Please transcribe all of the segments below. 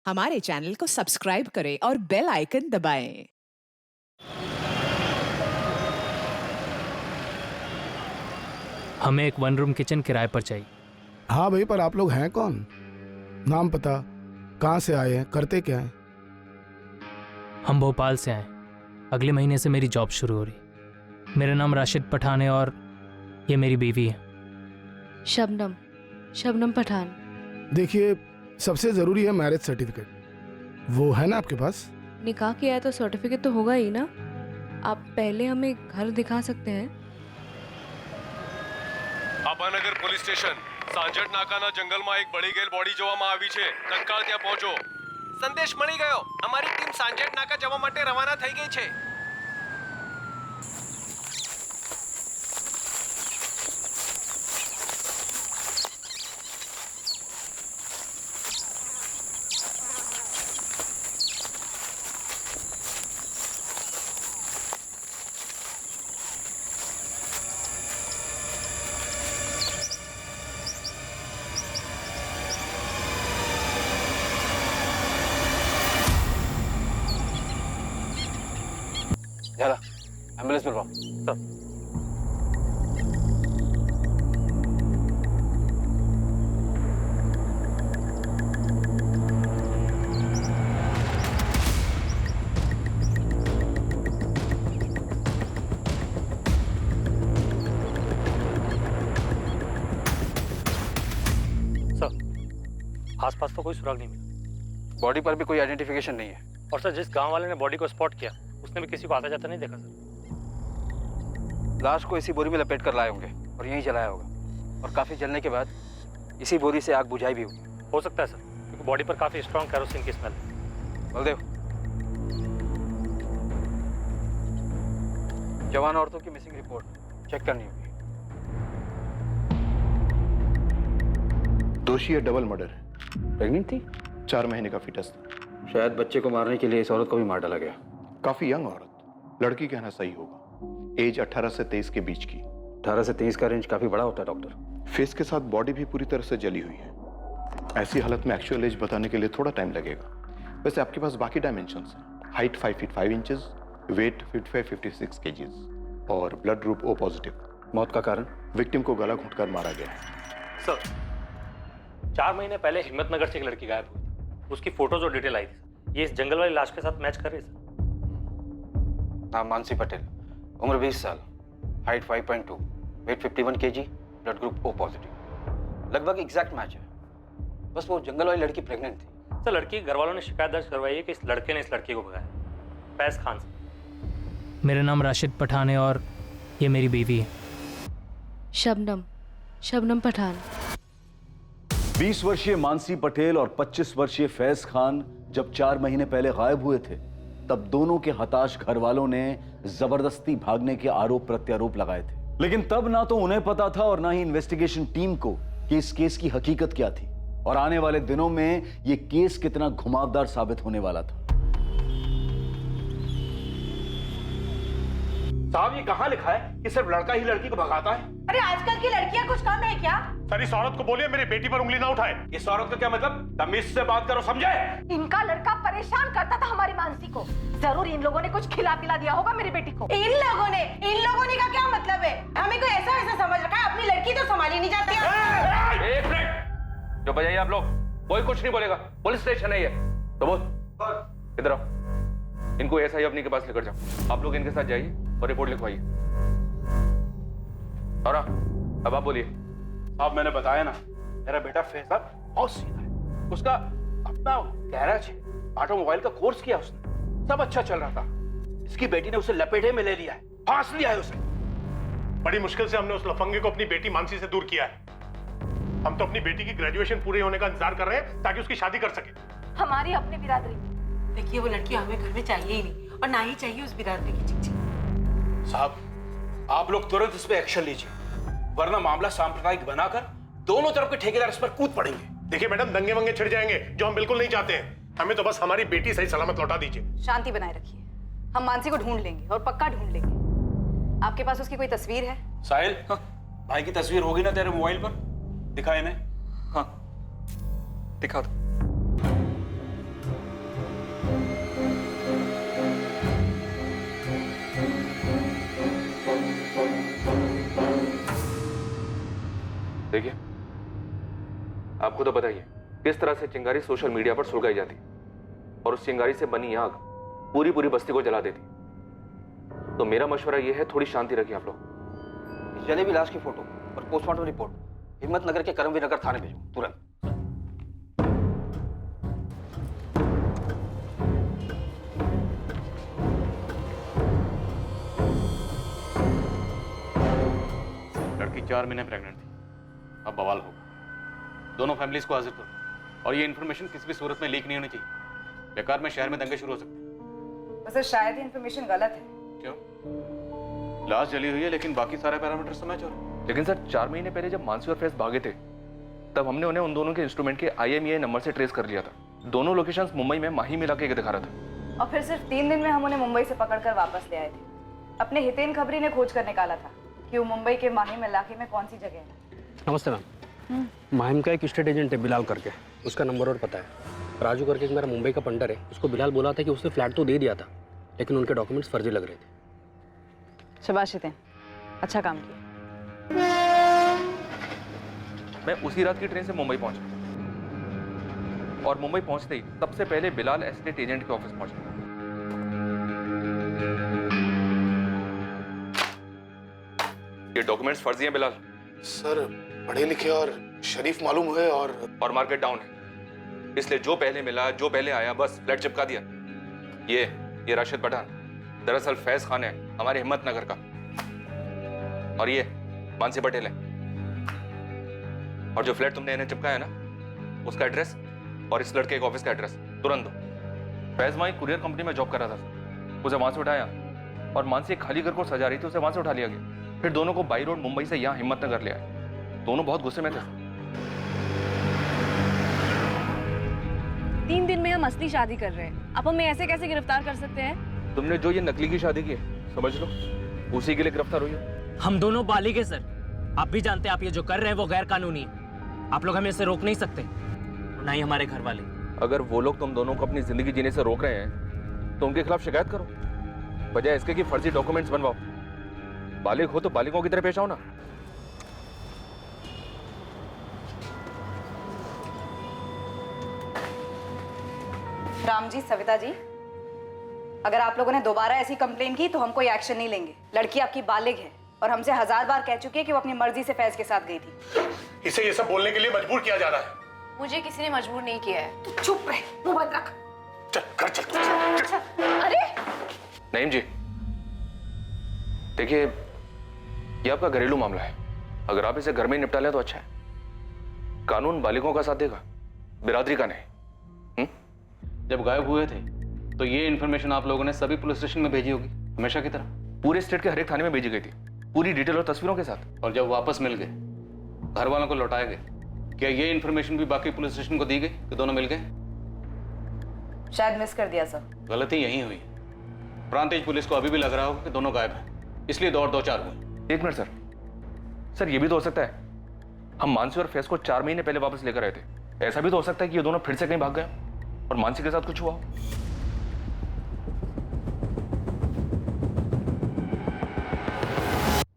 हमारे चैनल को सब्सक्राइब करें और बेल आइकन दबाएं। हमें एक 1 रूम किचन किराए पर चाहिए। हाँ भाई, पर आप लोग हैं कौन? नाम पता, कहाँ से आए हैं, करते क्या हैं? हम भोपाल से आए। अगले महीने से मेरी जॉब शुरू हो रही। मेरा नाम राशिद पठान है और ये मेरी बीवी है। शबनम पठान। देखिए, सबसे ज़रूरी है मैरिज सर्टिफिकेट। वो है ना आपके पास? निकाह किया है तो सर्टिफिकेट तो होगा ही ना। आप पहले हमें घर दिखा सकते हैं? આભાનગર પોલીસ સ્ટેશન સાંજટ નાકાના જંગલમાં એક બળી ગયેલ બોડી જોવામાં આવી છે. તત્કાળ ત્યાં પહોંચો. સંદેશ મળી ગયો. અમારી ટીમ સાંજટ નાકા જવા માટે રવાના થઈ ગઈ છે. झाला एम्बुलेंस बुलवाओ सर। सर, आसपास तो कोई सुराग नहीं मिला। बॉडी पर भी कोई आइडेंटिफिकेशन नहीं है। और सर, जिस गांव वाले ने बॉडी को स्पॉट किया उसने भी किसी को आता जाता नहीं देखा सर। लाश को इसी बोरी में लपेट कर लाए होंगे और यहीं जलाया होगा, और काफी जलने के बाद इसी बोरी से आग बुझाई भी होगी। हो सकता है सर, क्योंकि बॉडी पर काफी स्ट्रॉन्ग कैरोसिन की स्मेल है। बलदेव, जवान औरतों की मिसिंग रिपोर्ट चेक करनी होगी। दोषी है डबल मर्डर है। प्रेग्नेंट थी? 4 महीने का फीटस था। शायद बच्चे को मारने के लिए इस औरत को भी मार डाला गया। काफी यंग औरत, लड़की कहना सही होगा। एज 18 से 23 के बीच की। 18 से 23 का रेंज काफी बड़ा होता है डॉक्टर। फेस के साथ बॉडी भी पूरी तरह से जली हुई है। ऐसी हालत में एक्चुअल एज बताने के लिए थोड़ा टाइम लगेगा। वैसे आपके पास बाकी डायमेंशंस हैं। Height 5 feet 5 inches, weight 55-56 kgs और ब्लड ग्रुप O पॉजिटिव। मौत का कारण? विक्टिम को गला घोंटकर मारा गया है। सर, 4 महीने पहले हिम्मतनगर से एक लड़की गायब हुई थी। उसकी फोटोज और डिटेल आई थी। ये इस जंगल वाली लाश के साथ मैच कर रही है सर। नाम मानसी पटेल, उम्र 20 साल, height 5.2, weight 51 KG, blood group O positive. लगभग एग्जैक्ट मैच है। बस वो जंगल वाली लड़की प्रेग्नेंट थी। सर, लड़की के घर वालों ने शिकायत दर्ज करवाई है कि इस लड़के ने इस लड़की को भगाया। फैज खान से। मेरा नाम राशिद पठान है और ये मेरी बीवी है। शबनम पठान। 20 वर्षीय मानसी पटेल और 25 वर्षीय फैज खान जब 4 महीने पहले गायब हुए थे, तब दोनों के हताश घर वालों ने जबरदस्ती भागने के आरोप प्रत्यारोप लगाए थे। लेकिन तब ना तो उन्हें पता था और ना ही इन्वेस्टिगेशन टीम को कि इस केस की हकीकत क्या थी और आने वाले दिनों में यह केस कितना घुमावदार साबित होने वाला था। साहब, ये कहाँ लिखा है कि सिर्फ लड़का ही लड़की को भगाता है? अरे आजकल की लड़कियां कुछ कम है क्या? सर, इस औरत को बोलिए मेरी बेटी पर उंगली ना उठाए। इस औरत का क्या मतलब? तमीज से बात करो, समझे? इनका लड़का परेशान करता था हमारी मानसी को। जरूर इन लोगों ने कुछ खिला पिला दिया होगा मेरी बेटी को। इन लोगों ने का क्या मतलब है? हमें कोई ऐसा समझ रखा है, अपनी लड़की तो संभाली नहीं जाती है। एक मिनट, जो बजाइए आप लोग, कोई कुछ नहीं बोलेगा। पुलिस स्टेशन है ये। तो बोल, इधर आओ। इनको एसआई अपनी के पास लेकर जाओ। आप लोग इनके साथ जाइए और रिपोर्ट लिखवाइए। और अब आप बोलिए। अब मैंने बताया ना, मेरा बेटा फैजल बहुत सीधा है। उसका अपना गैराज है, ऑटोमोबाइल का कोर्स किया उसने, सब अच्छा चल रहा था। इसकी बेटी ने उसे लपेटे में ले लिया है, फांस लिया है उसे। बड़ी मुश्किल से हमने उस लफंगे को अपनी बेटी मानसी से दूर किया है। हम तो अपनी बेटी की ग्रेजुएशन पूरी होने का इंतजार कर रहे हैं ताकि उसकी शादी कर सके। हमारी अपनी बिरादरी। देखिए, वो लड़की हमें घर में चाहिए ही नहीं, और ना ही चाहिए उस बिरादरी की चिट्ठी। साहब, आप लोग तुरंत इस पे एक्शन लीजिए, वरना मामला सांप्रदायिक बनाकर दोनों तरफ के ठेकेदार इस पर कूद पड़ेंगे। देखिए मैडम, दंगे वंगे छिड़ जाएंगे, जो हम बिल्कुल नहीं चाहते हैं। हमें तो बस हमारी बेटी सही सलामत लौटा दीजिए। शांति बनाए रखिए, हम मानसी को ढूंढ लेंगे और पक्का ढूंढ लेंगे। आपके पास उसकी कोई तस्वीर है? साहिल, भाई की तस्वीर होगी ना तेरे मोबाइल पर? दिखा इन्हें। हाँ, दिखा दो। आपको तो पता ही है किस तरह से चिंगारी सोशल मीडिया पर सुलगाई जाती और उस चिंगारी से बनी आग पूरी पूरी बस्ती को जला देती। तो मेरा मशवरा यह है, थोड़ी शांति रखिए आप लोग। जलेबी लाश की फोटो और पोस्टमार्टम रिपोर्ट हिम्मतनगर के करमवीर नगर थाने भेजो तुरंत। लड़की 4 महीने प्रेग्नेंट थी, अब बवाल होगा। दोनों फैमिलीज को हाजिर करो और ये इन्फॉर्मेशन किसी भी सूरत में लीक नहीं होनी चाहिए। बेकार में शहर में दंगे शुरू हो सकते हैं। सर शायद ये इन्फॉर्मेशन गलत है। क्यों? लाश जली हुई है लेकिन बाकी सारे पैरामीटर्स तो मैच हो रहे हैं। लेकिन सर 4 महीने पहले जब मानसी और फैज भागे थे तब हमने उन्हें उन दोनों के इंस्ट्रूमेंट के IMEI नंबर से ट्रेस कर लिया था। दोनों लोकेशंस मुंबई में माही मिला के दिखा रहा था। और फिर सिर्फ 3 दिन में हम उन्हें मुंबई से पकड़कर वापस ले आए थे। अपने हितेन खबरी ने खोज कर निकाला था कि वो मुंबई के माहिम इलाके में कौन सी जगह है। नमस्ते मैम। माहिम का एक स्टेट एजेंट है बिलाल करके, उसका नंबर और पता है। राजू करके एक मेरा मुंबई का पंडर है, उसको बिलाल बोला था कि उसने फ्लैट तो दे दिया था लेकिन उनके डॉक्यूमेंट्स फर्जी लग रहे थे। शाबाश हितेन, अच्छा काम किया। मैं उसी रात की ट्रेन से मुंबई पहुंचा और मुंबई पहुंचते ही सबसे पहले बिलाल एस्टेट एजेंट के ऑफिस पहुंचा। ये डॉक्यूमेंट्स फर्जी हैं बिलाल। सर पढ़े लिखे और शरीफ मालूम हुए और मार्केट डाउन है, इसलिए जो पहले मिला जो पहले आया बस फ्लैट चिपका दिया। ये राशिद पठान दरअसल फैज खान है हमारे हिम्मतनगर का, और ये मानसी पटेल है। और जो फ्लैट तुमने इन्हें चिपकाया ना उसका एड्रेस और इस लड़के के ऑफिस का एड्रेस तुरंत दो। फैज वहीं कुरियर कंपनी में जॉब कर रहा था, उसे वहां से उठाया और मानसी एक खाली घर को सजा रही थी, उसे वहां से उठा लिया गया। फिर दोनों को बाई रोड मुंबई से यहाँ हिम्मतनगर ले आए। दोनों बहुत गुस्से में थे। 3 दिन में हम असली शादी कर रहे हैं, आप हमें ऐसे कैसे गिरफ्तार कर सकते हैं? तुमने जो ये नकली की शादी की है समझ लो उसी के लिए गिरफ्तार हुई हो। हम दोनों बालिग हैं सर, आप भी जानते हैं आप ये जो कर रहे हैं वो गैर कानूनी है। आप लोग हमें इससे रोक नहीं सकते, ना ही हमारे घर वाले। अगर वो लोग तुम दोनों को अपनी जिंदगी जीने से रोक रहे हैं तो उनके खिलाफ शिकायत करो, बजाय इसके कि फर्जी डॉक्यूमेंट्स बनवाओ। बालिग हो तो बालिगों की तरह पेश आओ ना। राम जी, सविता जी, अगर आप लोगों ने दोबारा ऐसी कंप्लेन की तो हम कोई एक्शन नहीं लेंगे। लड़की आपकी बालिग है और हमसे 1000 बार कह चुकी है कि वो अपनी मर्जी से फैज के साथ गई थी। इसे ये सब बोलने के लिए मजबूर किया जा रहा है। मुझे किसी ने मजबूर नहीं किया है। तू चुप रहे, मुंह बंद रख। चल घर चल। अरे नईम जी, देखिए ये आपका घरेलू मामला है, अगर आप इसे घर में ही निपटा लें तो अच्छा है। कानून बालिगों का साथ देगा, बिरादरी का नहीं। जब गायब हुए थे तो ये इन्फॉर्मेशन आप लोगों ने सभी पुलिस स्टेशन में भेजी होगी हमेशा की तरह। पूरे स्टेट के हर एक थाने में भेजी गई थी, पूरी डिटेल और तस्वीरों के साथ। और जब वापस मिल गए घर वालों को लौटाए गए, क्या ये इन्फॉर्मेशन भी बाकी पुलिस स्टेशन को दी गई कि दोनों मिल गए? शायद मिस कर दिया सर। गलती यही हुई। प्रांतीय पुलिस को अभी भी लग रहा होगा कि दोनों गायब हैं, इसलिए दौड़ 2-4 हुए। 1 मिनट सर, ये भी तो हो सकता है हम मानसी और फैज को 4 महीने पहले वापस लेकर आए थे। ऐसा भी तो हो सकता है कि ये दोनों फिर से कहीं भाग गए और मानसी के साथ कुछ हुआ हो।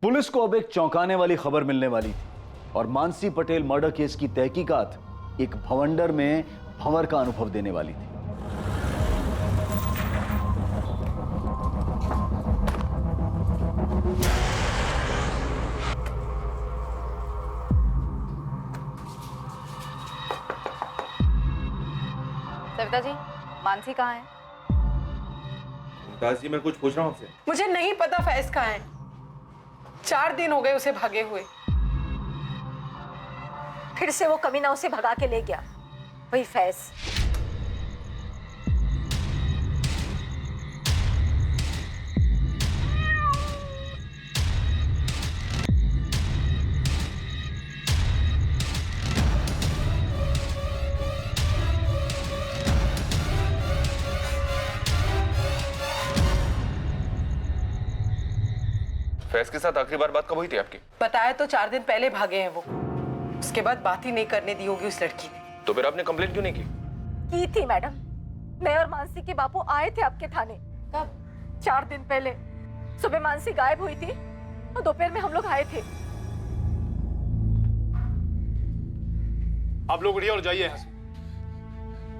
पुलिस को अब एक चौंकाने वाली खबर मिलने वाली थी और मानसी पटेल मर्डर केस की तहकीकात एक भवंडर में भंवर का अनुभव देने वाली थी। सविता जी, मानसी कहाँ है? दास जी, मैं कुछ पूछ रहा हूँ आपसे। मुझे नहीं पता फैज कहाँ है। 4 दिन हो गए उसे भागे हुए। फिर से वो कमीना उसे भगा के ले गया, वही फैज। फैज के साथ आखिरी बार बात कब हुई थी आपकी? बताया तो 4 दिन पहले भागे हैं वो। उसके बाद बात ही नहीं करने दी होगी उस लड़की ने। तो फिर आपने कंप्लेंट क्यों नहीं की? की थी मैडम, मैं और मानसी के बापू आए थे आपके थाने। कब? 4 दिन पहले। सुबह मानसी गायब हुई थी और दोपहर में हम लोग आए थे। आप लोग उठिए और जाइए यहाँ से।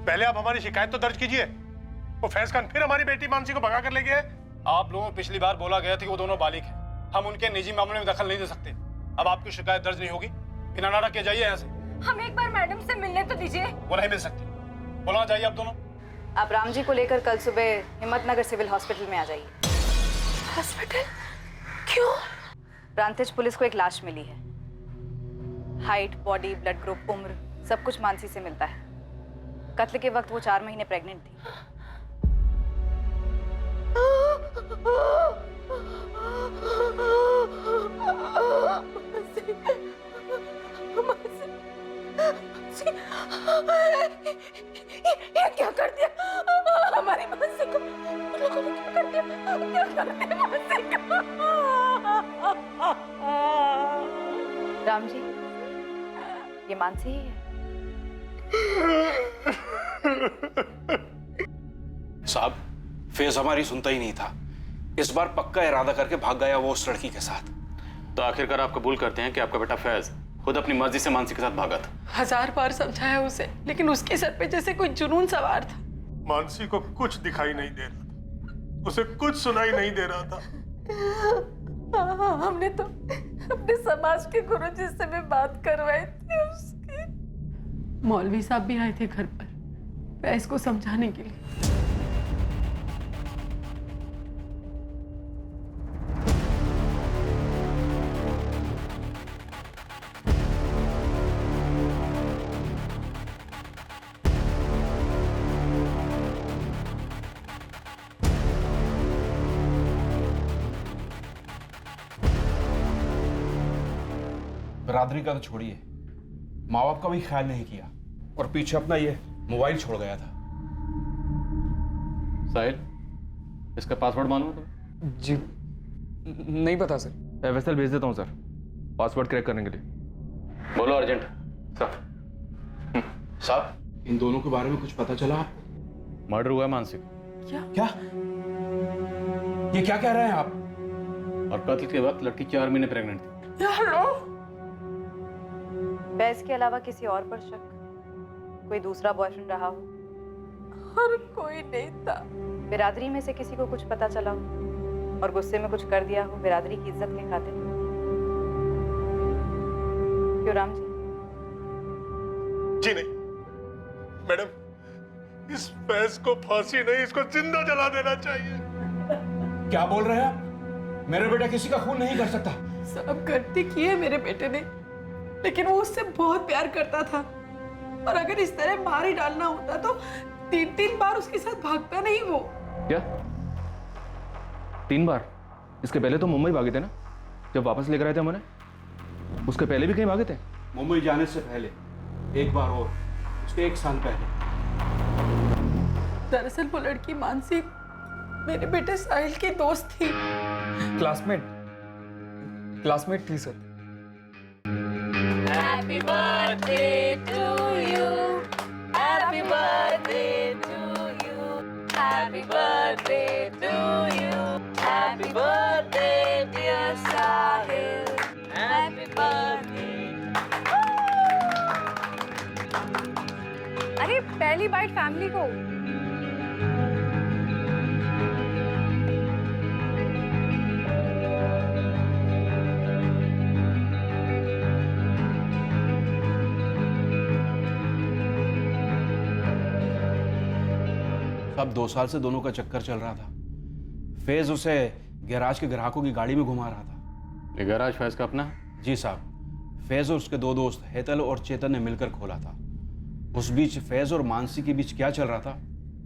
पहले आप हमारी शिकायत तो दर्ज कीजिए। वो फैज खान फिर हमारी बेटी मानसी को भगा कर ले गए। आप लोगों को पिछली बार बोला गया था कि वो दोनों बालिग हैं, हम उनके निजी मामले में दखल नहीं दे सकते। अब आपकी शिकायत दर्ज नहीं होगी, बिना नाटक के जाइए यहाँ से। हम एक बार मैडम से मिलने तो दीजिए। वो नहीं मिल सकती, बोला जाइए आप दोनों। आप राम जी को लेकर कल सुबह हिम्मतनगर सिविल हॉस्पिटल में आ जाइए। हॉस्पिटल? क्यों? प्रांतिज पुलिस को एक लाश मिली है। हाइट, बॉडी, ब्लड ग्रुप, उम्र सब कुछ मानसी से मिलता है। कत्ल के वक्त वो 4 महीने प्रेग्नेंट थी। ये क्या कर दिया हमारी मानसी को? लोगों ने क्या कर दिया? क्या कर दिया मानसी को? राम जी, ये मानसी ही है। साहब, फेज हमारी सुनता ही नहीं था। इस बार पक्का इरादा करके भाग गया वो उस लड़की के साथ। तो आखिरकार आप कबूल करते हैं कि आपका बेटा फैज खुद अपनी मर्जी से मानसी के साथ भागा था? 1000 बार समझाया उसे, लेकिन उसके सर पे जैसे कोई जुनून सवार था। मानसी को कुछ दिखाई नहीं दे रहा था, उसे कुछ सुनाई नहीं दे रहा था। हमने तो अपने समाज के गुरुजी से भी बात करवाई थी उसकी। मौलवी साहब भी आए थे घर पर फैज को समझाने के लिए। बरादरी का तो छोड़िए, माँ बाप का भी ख्याल नहीं किया और पीछे अपना ये मोबाइल छोड़ गया था। साहिल, इसका पासवर्ड मालूम है? जी नहीं पता सर। एफएसएल भेज देता हूँ सर, पासवर्ड क्रैक करने के लिए। बोलो अर्जेंट सर। साहब, इन दोनों के बारे में कुछ पता चला आपको? मर्डर हुआ है मानसी का। क्या? ये क्या कह रहे हैं आप? और कत्ल के वक्त लड़की 4 महीने प्रेग्नेंट थी। फैज के अलावा किसी और पर शक? कोई दूसरा बॉयफ्रेंड रहा हो? और कोई नहीं था। बिरादरी में से किसी को कुछ पता चला हो और गुस्से में कुछ कर दिया हो बिरादरी की इज्जत के खातिर? क्यों राम जी? जी नहीं मैडम, इस फैज को फांसी नहीं, इसको जिंदा जला देना चाहिए। क्या बोल रहे हैं आप? मेरा बेटा किसी का खून नहीं कर सकता। सब गलती की है मेरे बेटे ने, लेकिन वो उससे बहुत प्यार करता था। और अगर इस तरह मार ही डालना होता तो 3 बार उसके साथ भागता नहीं वो। क्या 3 बार? इसके पहले तो मुंबई भागे थे ना, जब वापस लेकर आए थे हमारे। उसके पहले भी कहीं भागे थे? मुंबई जाने से पहले एक बार और, उसके 1 साल पहले। दरअसल वो लड़की मानसी मेरे बेटे साहिल की दोस्त थी। क्लासमेट थी sir. Happy birthday to you. Happy birthday to you. Happy birthday to you. Happy birthday dear Sahil. Happy birthday. अरे पहली बाइट फैमिली को। अब 2 साल से दोनों का चक्कर चल रहा था। फैज उसे गैराज के ग्राहकों की गाड़ी में घुमा रहा था। ये गैराज फैज का अपना? जी साहब, फैज और उसके 2 दोस्त हेतल और चेतन ने मिलकर खोला था। उस बीच फैज और मानसी के बीच क्या चल रहा था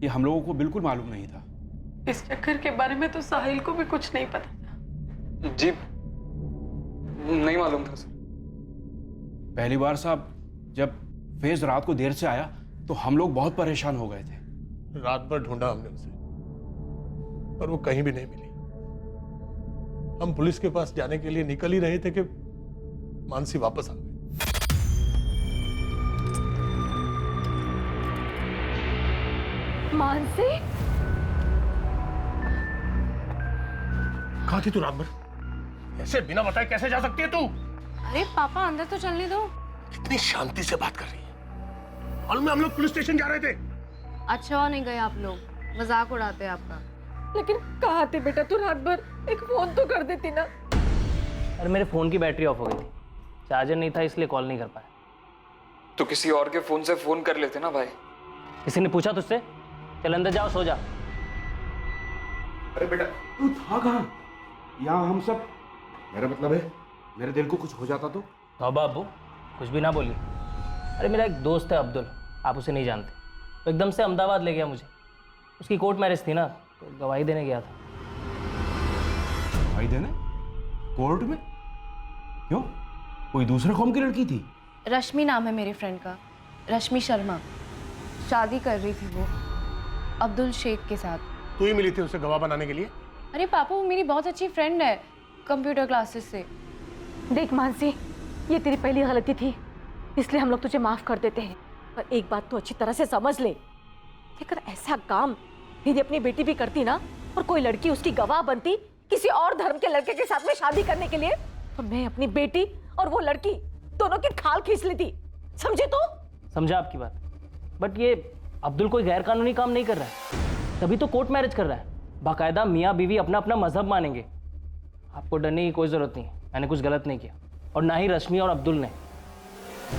ये हम लोगों को बिल्कुल मालूम नहीं था। इस चक्कर के बारे में तो साहिल को भी कुछ नहीं पता था। जी नहीं मालूम था सर। पहली बार साहब जब फैज रात को देर से आया तो हम लोग बहुत परेशान हो गए थे। रात भर ढूंढा हमने उसे, पर वो कहीं भी नहीं मिली। हम पुलिस के पास जाने के लिए निकल ही रहे थे कि मानसी वापस आ गई। मानसी? कहाँ थी तू रात भर? ऐसे बिना बताए कैसे जा सकती है तू? अरे पापा अंदर तो चलने दो। कितनी शांति से बात कर रही है। मालूम है हम लोग पुलिस स्टेशन जा रहे थे। अच्छा हो नहीं गए आप लोग, मजाक उड़ाते हैं आपका। लेकिन कहाँ थे बेटा तू रात भर? एक फोन तो कर देती ना। अरे मेरे फ़ोन की बैटरी ऑफ हो गई थी, चार्जर नहीं था इसलिए कॉल नहीं कर पाया। तो किसी और के फोन से फोन कर लेते ना भाई। किसी ने पूछा तुझसे? चल अंदर जाओ, सो जा। अरे बेटा तू था कहाँ? यहाँ हम सब, मेरा मतलब है मेरे दिल को कुछ हो जाता तो? तौबा अब्बू, कुछ भी ना बोली। अरे मेरा एक दोस्त है अब्दुल, आप उसे नहीं जानते, तो एकदम से अहमदाबाद ले गया मुझे। उसकी कोर्ट मैरिज थी ना, तो गवाही देने गया था। गवाही देने? कोर्ट में? क्यों? कोई दूसरे कौम की लड़की थी? रश्मि नाम है मेरे फ्रेंड का, रश्मि शर्मा। शादी कर रही थी वो अब्दुल शेख के साथ। तू ही मिली थी उसे गवाह बनाने के लिए? अरे पापा, वो मेरी बहुत अच्छी फ्रेंड है कंप्यूटर क्लासेस से। देख मानसी, ये तेरी पहली गलती थी, इसलिए हम लोग तुझे माफ कर देते हैं। पर एक बात तो अच्छी तरह से समझ ले, अगर ऐसा काम यदि अपनी बेटी भी करती ना और कोई लड़की उसकी गवाह बनती किसी और धर्म के लड़के के साथ में शादी करने के लिए, तो मैं अपनी बेटी और वो लड़की दोनों की खाल खींच लेती। समझे तू? समझा आपकी बात, बट ये अब्दुल कोई गैर कानूनी काम नहीं कर रहा है, तभी तो कोर्ट मैरिज कर रहा है। बाकायदा मियाँ बीवी अपना अपना मजहब मानेंगे। आपको डरने की कोई जरूरत नहीं, मैंने कुछ गलत नहीं किया, और ना ही रश्मि और अब्दुल ने।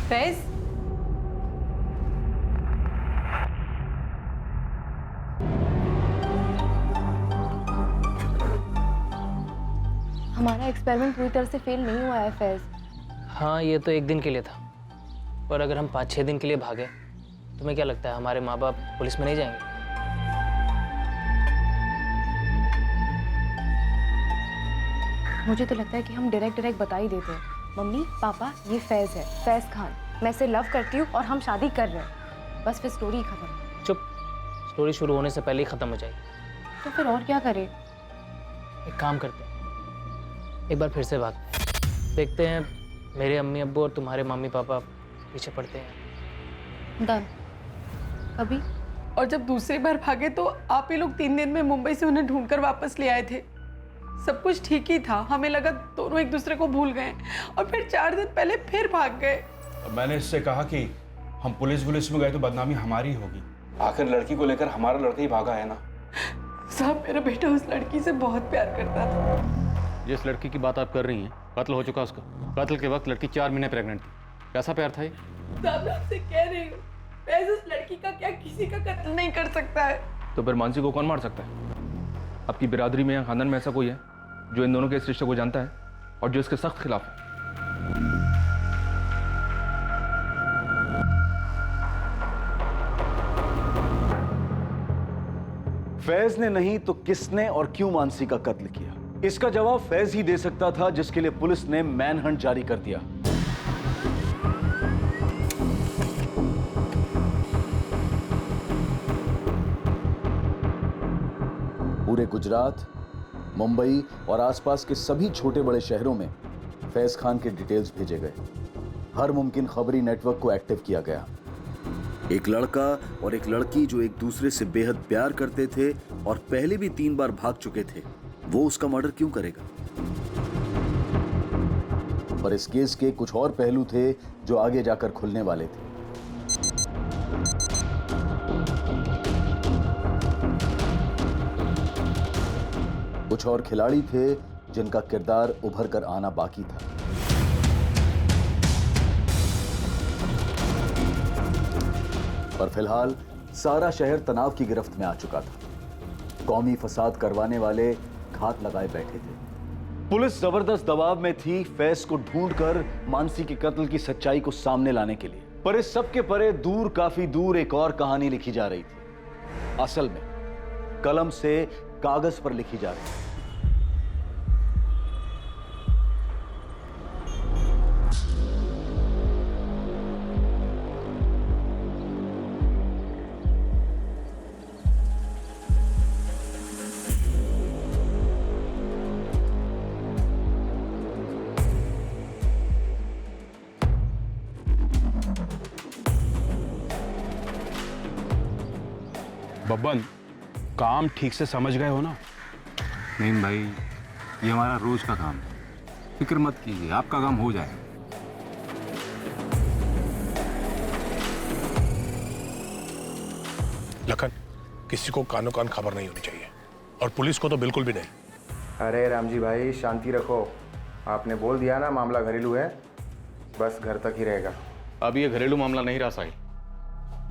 फैज, हमारा एक्सपेरिमेंट पूरी तरह से फेल नहीं हुआ है फैज। हाँ, ये तो एक दिन के लिए था, पर अगर हम 5-6 दिन के लिए भागे, तुम्हें क्या लगता है हमारे माँ बाप पुलिस में नहीं जाएंगे? मुझे तो लगता है कि हम डायरेक्ट बता ही देते हैं, मम्मी पापा ये फैज है, फैज खान, मैं इसे लव करती हूँ और हम शादी कर रहे हैं, बस फिर स्टोरी खत्म। चुप, स्टोरी शुरू होने से पहले ही ख़त्म हो जाएगी। तो फिर और क्या करें? एक काम करते हैं, एक बार फिर से बात देखते हैं, मेरे अम्मी अब्बू और तुम्हारे मम्मी पापा पीछे पड़ते हैं। डन। अभी? और जब दूसरी बार भागे तो आप ही लोग 3 दिन में मुंबई से उन्हें ढूंढकर वापस ले आए थे। सब कुछ ठीक ही था, हमें लगा दोनों एक दूसरे को भूल गए, और फिर 4 दिन पहले फिर भाग गए। मैंने इससे कहा कि हम पुलिस में गए तो बदनामी हमारी होगी। आखिर लड़की को लेकर हमारा लड़का ही भागा है ना। साहब, मेरा बेटा उस लड़की से बहुत प्यार करता था। जिस लड़की की बात आप कर रही हैं, कत्ल हो चुका उसका। कत्ल के वक्त लड़की 4 महीने प्रेग्नेंट थी। कैसा प्यार था ये? साहब, मैं आपसे कह रही हूँ, वैसे उस लड़की का क्या किसी का कत्ल नहीं कर सकता है। तो फिर मानसी को कौन मार सकता है? आपकी बिरादरी में या खानदान में ऐसा कोई है जो इन दोनों के इस रिश्ते को जानता है और जो इसके सख्त खिलाफ है? फैज ने नहीं तो किसने और क्यों मानसी का कत्ल किया? इसका जवाब फैज ही दे सकता था, जिसके लिए पुलिस ने मैनहंट जारी कर दिया। पूरे गुजरात, मुंबई और आसपास के सभी छोटे बड़े शहरों में फैज खान के डिटेल्स भेजे गए। हर मुमकिन खबरी नेटवर्क को एक्टिव किया गया। एक लड़का और एक लड़की जो एक दूसरे से बेहद प्यार करते थे और पहले भी 3 बार भाग चुके थे, वो उसका मर्डर क्यों करेगा? पर इस केस के कुछ और पहलू थे जो आगे जाकर खुलने वाले थे। कुछ और खिलाड़ी थे जिनका किरदार उभर कर आना बाकी था। पर फिलहाल सारा शहर तनाव की गिरफ्त में आ चुका था। कौमी फसाद करवाने वाले घात लगाए बैठे थे। पुलिस जबरदस्त दबाव में थी फैज को ढूंढकर मानसी के कत्ल की सच्चाई को सामने लाने के लिए। पर इस सब के परे दूर, काफी दूर एक और कहानी लिखी जा रही थी। असल में कलम से कागज पर लिखी जा रही थी। बब्बन, काम ठीक से समझ गए हो ना? नहीं भाई, ये हमारा रोज का काम है, फिक्र मत कीजिए, आपका काम हो जाएगा। लखन, किसी को कानो कान खबर नहीं होनी चाहिए, और पुलिस को तो बिल्कुल भी नहीं। अरे रामजी भाई शांति रखो, आपने बोल दिया ना मामला घरेलू है, बस घर तक ही रहेगा। अब ये घरेलू मामला नहीं रहा साहिल,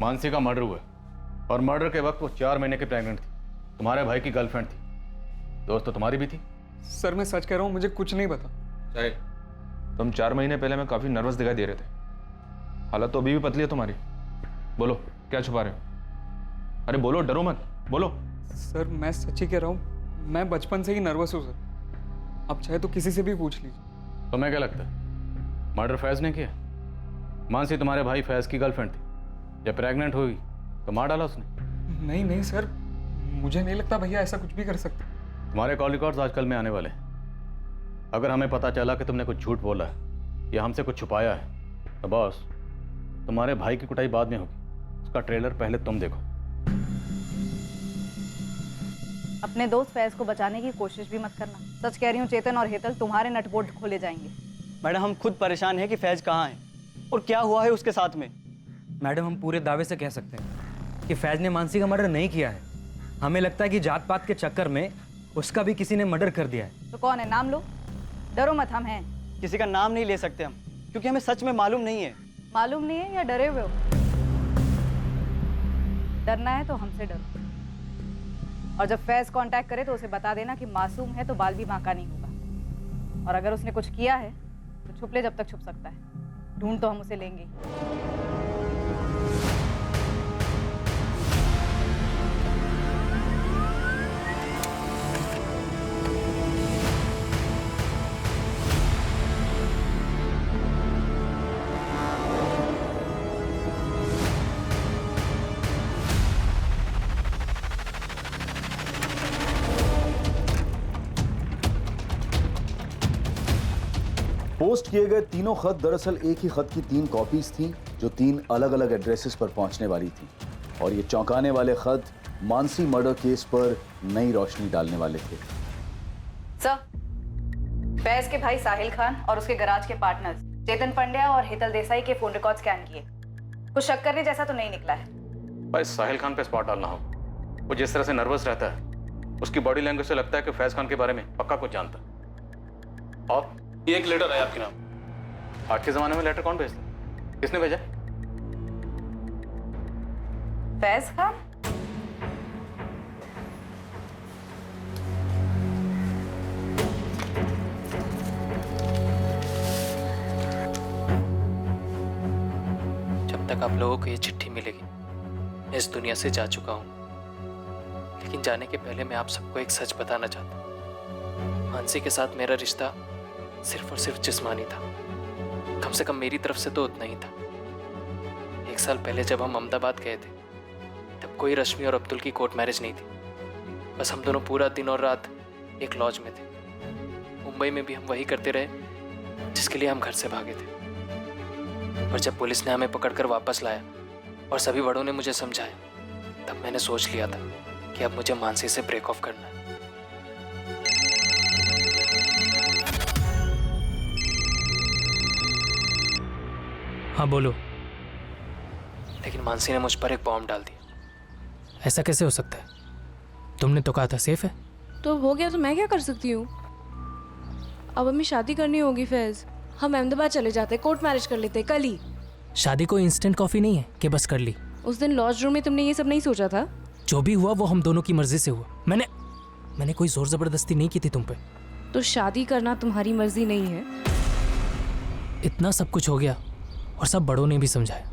मानसी का मर्डर हुआ और मर्डर के वक्त वो 4 महीने की प्रेग्नेंट थी, तुम्हारे भाई की गर्लफ्रेंड थी, दोस्त तो तुम्हारी भी थी। सर मैं सच कह रहा हूँ, मुझे कुछ नहीं पता। साहिल, तुम 4 महीने पहले में काफी नर्वस दिखाई दे रहे थे, हालत तो अभी भी पतली है तुम्हारी। बोलो क्या छुपा रहे हो? अरे बोलो, डरो मत, बोलो। सर मैं सच ही कह रहा हूँ, मैं बचपन से ही नर्वस हूँ सर, आप चाहे तो किसी से भी पूछ लीजिए। तुम्हें क्या लगता है मर्डर फैज ने किया? मानसी तुम्हारे भाई फैज की गर्लफ्रेंड थी, जब प्रेग्नेंट हुई तो मार डाला उसने। नहीं नहीं सर, मुझे नहीं लगता भैया ऐसा कुछ भी कर सकते। तुम्हारे कॉल रिकॉर्ड्स आजकल में आने वाले हैं, अगर हमें पता चला कि तुमने कुछ झूठ बोला है या हमसे कुछ छुपाया है तो बॉस तुम्हारे भाई की कुटाई बाद में होगी, उसका ट्रेलर पहले तुम देखो। अपने दोस्त फैज को बचाने की कोशिश भी मत करना। सच कह रही हूँ, चेतन और हेतल तुम्हारे नटबोल्ट खोले जाएंगे। मैडम हम खुद परेशान हैं कि फैज कहाँ है और क्या हुआ है उसके साथ में। मैडम हम पूरे दावे से कह सकते हैं कि फैज ने मानसी का मर्डर नहीं किया है। हमें लगता है कि जात पात के चक्कर में उसका भी किसी ने मर्डर कर दिया है। तो कौन है, नाम लो। डरो मत, हम हैं। किसी का नाम नहीं ले सकते हम, क्योंकि हमें सच में मालूम नहीं है। मालूम नहीं है या डरे हुए हो? डरना है तो हमसे डरो, और जब फैज कांटेक्ट करे तो उसे बता देना कि मासूम है तो बाल भी बांका नहीं होगा, और अगर उसने कुछ किया है तो छुप ले जब तक छुप सकता है, ढूंढ तो हम उसे लेंगे। पोस्ट किए गए तीनों खत दरअसल एक ही खत की 3 कॉपीज थीं जो 3 अलग अलग एड्रेसेस पर पहुंचने वाली थी, और ये चौंकाने वाले खत मानसी मर्डर केस पर नई रोशनी डालने वाले थे। सर, फैज के भाई साहिल खान और उसके गराज के पार्टनर्स चेतन पंड्या और हेतल देसाई के फोन रिकॉर्ड स्कैन किए, कुछ शक करने जैसा तो नहीं निकला है। भाई साहिल खान पे स्पॉट डालना होगा, वो जिस तरह से नर्वस रहता है उसकी बॉडी लैंग्वेज से लगता है कि फैज खान के बारे में पक्का कुछ जानता है। और ये एक लेटर है आपके नाम। आज के जमाने में लेटर कौन भेजता है? किसने भेजा? फैज खान? जब तक आप लोगों को ये चिट्ठी मिलेगी मैं इस दुनिया से जा चुका हूँ, लेकिन जाने के पहले मैं आप सबको एक सच बताना चाहता हूँ। मानसी के साथ मेरा रिश्ता सिर्फ और सिर्फ जिस्मानी था, कम से कम मेरी तरफ से तो उतना ही था। 1 साल पहले जब हम अहमदाबाद गए थे तब कोई रश्मि और अब्दुल की कोर्ट मैरिज नहीं थी, बस हम दोनों पूरा दिन और रात एक लॉज में थे। मुंबई में भी हम वही करते रहे जिसके लिए हम घर से भागे थे, पर जब पुलिस ने हमें पकड़कर वापस लाया और सभी बड़ों ने मुझे समझाया तब मैंने सोच लिया था कि अब मुझे मानसी से ब्रेक ऑफ करना है। हाँ बोलो। लेकिन मानसी ने मुझ पर एक बॉम्ब डाल दिया। ऐसा कैसे हो सकता है? तुमने तो कहा था सेफ है। तो हो गया तो मैं क्या कर सकती हूँ? अब हमें शादी करनी होगी फैज, हम अहमदाबाद चले जाते, कोर्ट मैरिज कर लेते कल ही। शादी कोई इंस्टेंट कॉफी नहीं है कि बस कर ली। उस दिन लॉज रूम में तुमने ये सब नहीं सोचा था? जो भी हुआ वो हम दोनों की मर्जी से हुआ। मैंने कोई जोर जबरदस्ती नहीं की थी तुम पे। तो शादी करना तुम्हारी मर्जी नहीं है? इतना सब कुछ हो गया और सब बड़ों ने भी समझाया।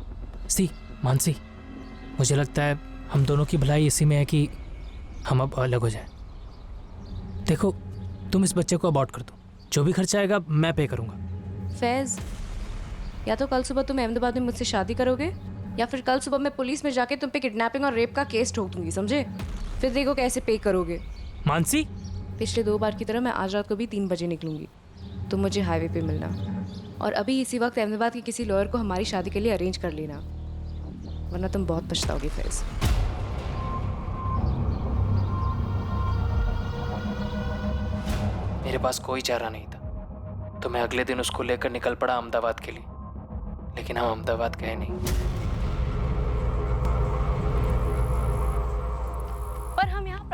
मानसी, मुझे लगता है हम दोनों की भलाई इसी में है कि हम अब अलग हो जाएं। देखो तुम इस बच्चे को अबॉर्ट कर दो, जो भी खर्चा आएगा मैं पे करूंगा। फैज, या तो कल सुबह तुम अहमदाबाद में मुझसे शादी करोगे या फिर कल सुबह मैं पुलिस में जाके तुम पे किडनैपिंग और रेप का केस ठोक दूंगी, समझे? फिर देखो कैसे पे करोगे। मानसी, पिछले 2 बार की तरह मैं आज रात को भी 3 बजे निकलूंगी, तुम मुझे हाईवे पे मिलना, और अभी इसी वक्त अहमदाबाद के किसी लॉयर को हमारी शादी के लिए अरेंज कर लेना, वरना तुम बहुत पछताओगे फैज। मेरे पास कोई चारा नहीं था, तो मैं अगले दिन उसको लेकर निकल पड़ा अहमदाबाद के लिए, लेकिन हम अहमदाबाद गए नहीं।